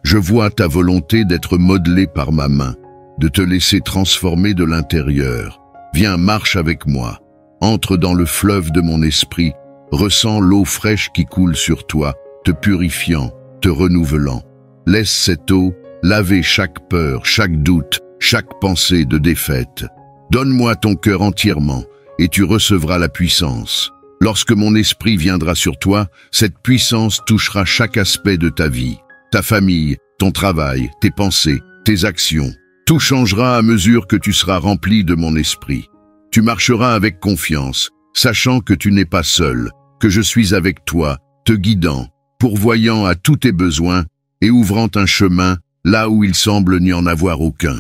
Je vois ta volonté d'être modelée par ma main, de te laisser transformer de l'intérieur. Viens, marche avec moi. Entre dans le fleuve de mon esprit, ressens l'eau fraîche qui coule sur toi, te purifiant, te renouvelant. Laisse cette eau laver chaque peur, chaque doute, chaque pensée de défaite. Donne-moi ton cœur entièrement et tu recevras la puissance. Lorsque mon esprit viendra sur toi, cette puissance touchera chaque aspect de ta vie, ta famille, ton travail, tes pensées, tes actions. Tout changera à mesure que tu seras rempli de mon esprit. Tu marcheras avec confiance, sachant que tu n'es pas seul, que je suis avec toi, te guidant, pourvoyant à tous tes besoins et ouvrant un chemin là où il semble n'y en avoir aucun.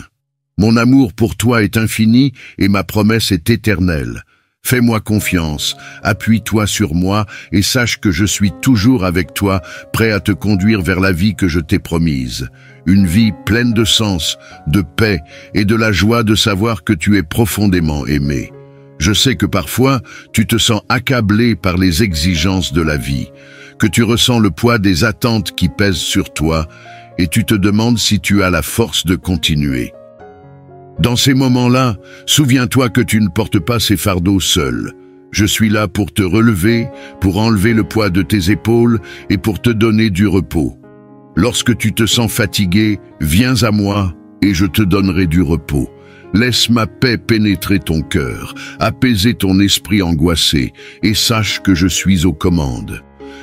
Mon amour pour toi est infini et ma promesse est éternelle. Fais-moi confiance, appuie-toi sur moi et sache que je suis toujours avec toi, prêt à te conduire vers la vie que je t'ai promise. Une vie pleine de sens, de paix et de la joie de savoir que tu es profondément aimé. Je sais que parfois, tu te sens accablé par les exigences de la vie, que tu ressens le poids des attentes qui pèsent sur toi et tu te demandes si tu as la force de continuer. Dans ces moments-là, souviens-toi que tu ne portes pas ces fardeaux seul. Je suis là pour te relever, pour enlever le poids de tes épaules et pour te donner du repos. Lorsque tu te sens fatigué, viens à moi et je te donnerai du repos. Laisse ma paix pénétrer ton cœur, apaiser ton esprit angoissé et sache que je suis aux commandes.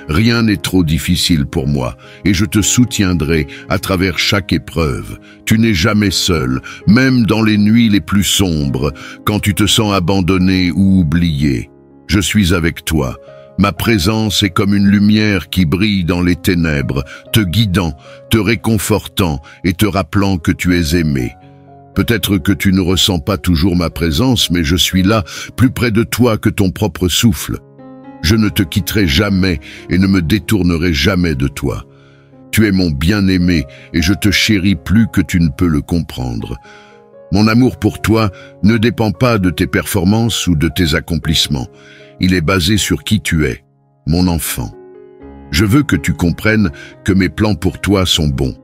Rien n'est trop difficile pour moi et je te soutiendrai à travers chaque épreuve. Tu n'es jamais seul, même dans les nuits les plus sombres, quand tu te sens abandonné ou oublié. Je suis avec toi. Ma présence est comme une lumière qui brille dans les ténèbres, te guidant, te réconfortant et te rappelant que tu es aimé. Peut-être que tu ne ressens pas toujours ma présence, mais je suis là, plus près de toi que ton propre souffle. Je ne te quitterai jamais et ne me détournerai jamais de toi. Tu es mon bien-aimé et je te chéris plus que tu ne peux le comprendre. Mon amour pour toi ne dépend pas de tes performances ou de tes accomplissements. Il est basé sur qui tu es, mon enfant. Je veux que tu comprennes que mes plans pour toi sont bons.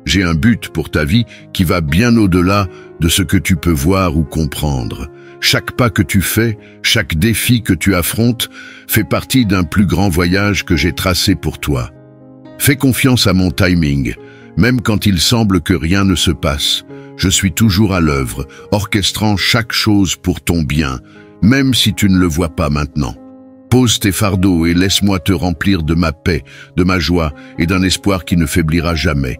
J'ai un but pour ta vie qui va bien au-delà de ce que tu peux voir ou comprendre. Chaque pas que tu fais, chaque défi que tu affrontes, fait partie d'un plus grand voyage que j'ai tracé pour toi. Fais confiance à mon timing, même quand il semble que rien ne se passe. Je suis toujours à l'œuvre, orchestrant chaque chose pour ton bien, même si tu ne le vois pas maintenant. Pose tes fardeaux et laisse-moi te remplir de ma paix, de ma joie et d'un espoir qui ne faiblira jamais.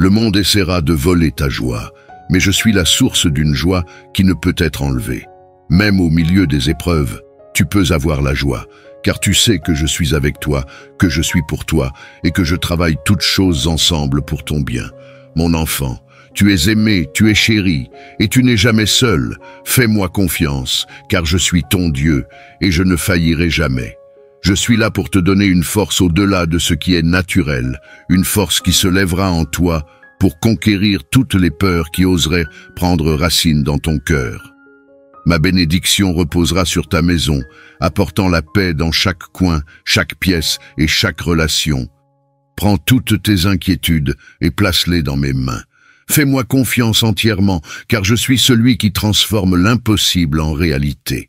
Le monde essaiera de voler ta joie, mais je suis la source d'une joie qui ne peut être enlevée. Même au milieu des épreuves, tu peux avoir la joie, car tu sais que je suis avec toi, que je suis pour toi et que je travaille toutes choses ensemble pour ton bien. Mon enfant, tu es aimé, tu es chéri et tu n'es jamais seul. Fais-moi confiance, car je suis ton Dieu et je ne faillirai jamais. Je suis là pour te donner une force au-delà de ce qui est naturel, une force qui se lèvera en toi pour conquérir toutes les peurs qui oseraient prendre racine dans ton cœur. Ma bénédiction reposera sur ta maison, apportant la paix dans chaque coin, chaque pièce et chaque relation. Prends toutes tes inquiétudes et place-les dans mes mains. Fais-moi confiance entièrement, car je suis celui qui transforme l'impossible en réalité.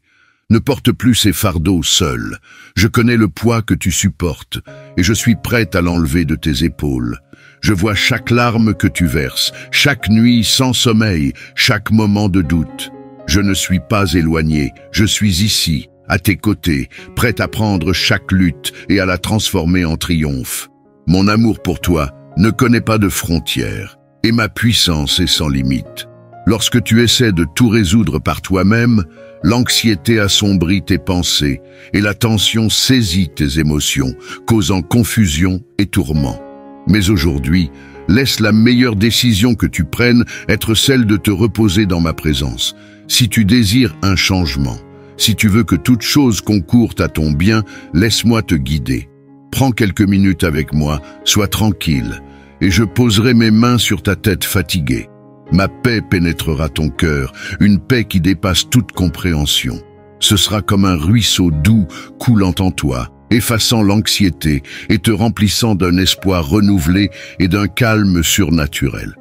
Ne porte plus ces fardeaux seul. Je connais le poids que tu supportes et je suis prête à l'enlever de tes épaules. Je vois chaque larme que tu verses, chaque nuit sans sommeil, chaque moment de doute. Je ne suis pas éloigné, je suis ici, à tes côtés, prête à prendre chaque lutte et à la transformer en triomphe. Mon amour pour toi ne connaît pas de frontières et ma puissance est sans limite. Lorsque tu essaies de tout résoudre par toi-même, l'anxiété assombrit tes pensées et la tension saisit tes émotions, causant confusion et tourment. Mais aujourd'hui, laisse la meilleure décision que tu prennes être celle de te reposer dans ma présence. Si tu désires un changement, si tu veux que toute chose concourt à ton bien, laisse-moi te guider. Prends quelques minutes avec moi, sois tranquille, et je poserai mes mains sur ta tête fatiguée. Ma paix pénétrera ton cœur, une paix qui dépasse toute compréhension. Ce sera comme un ruisseau doux coulant en toi, effaçant l'anxiété et te remplissant d'un espoir renouvelé et d'un calme surnaturel.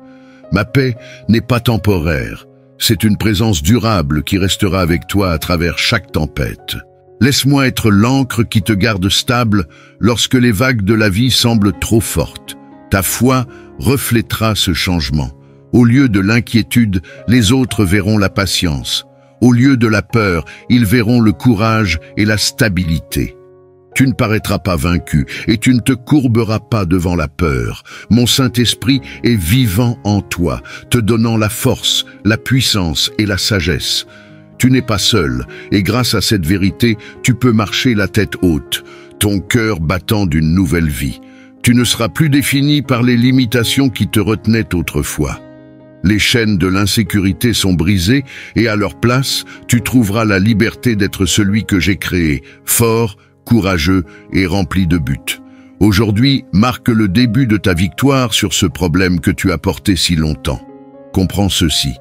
Ma paix n'est pas temporaire, c'est une présence durable qui restera avec toi à travers chaque tempête. Laisse-moi être l'ancre qui te garde stable lorsque les vagues de la vie semblent trop fortes. Ta foi reflètera ce changement. Au lieu de l'inquiétude, les autres verront la patience. Au lieu de la peur, ils verront le courage et la stabilité. Tu ne paraîtras pas vaincu et tu ne te courberas pas devant la peur. Mon Saint-Esprit est vivant en toi, te donnant la force, la puissance et la sagesse. Tu n'es pas seul, et grâce à cette vérité, tu peux marcher la tête haute, ton cœur battant d'une nouvelle vie. Tu ne seras plus défini par les limitations qui te retenaient autrefois. Les chaînes de l'insécurité sont brisées et à leur place, tu trouveras la liberté d'être celui que j'ai créé, fort, courageux et rempli de buts. Aujourd'hui marque le début de ta victoire sur ce problème que tu as porté si longtemps. Comprends ceci.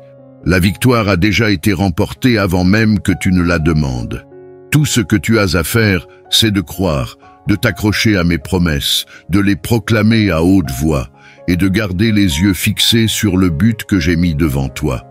La victoire a déjà été remportée avant même que tu ne la demandes. Tout ce que tu as à faire, c'est de croire, de t'accrocher à mes promesses, de les proclamer à haute voix et de garder les yeux fixés sur le but que j'ai mis devant toi.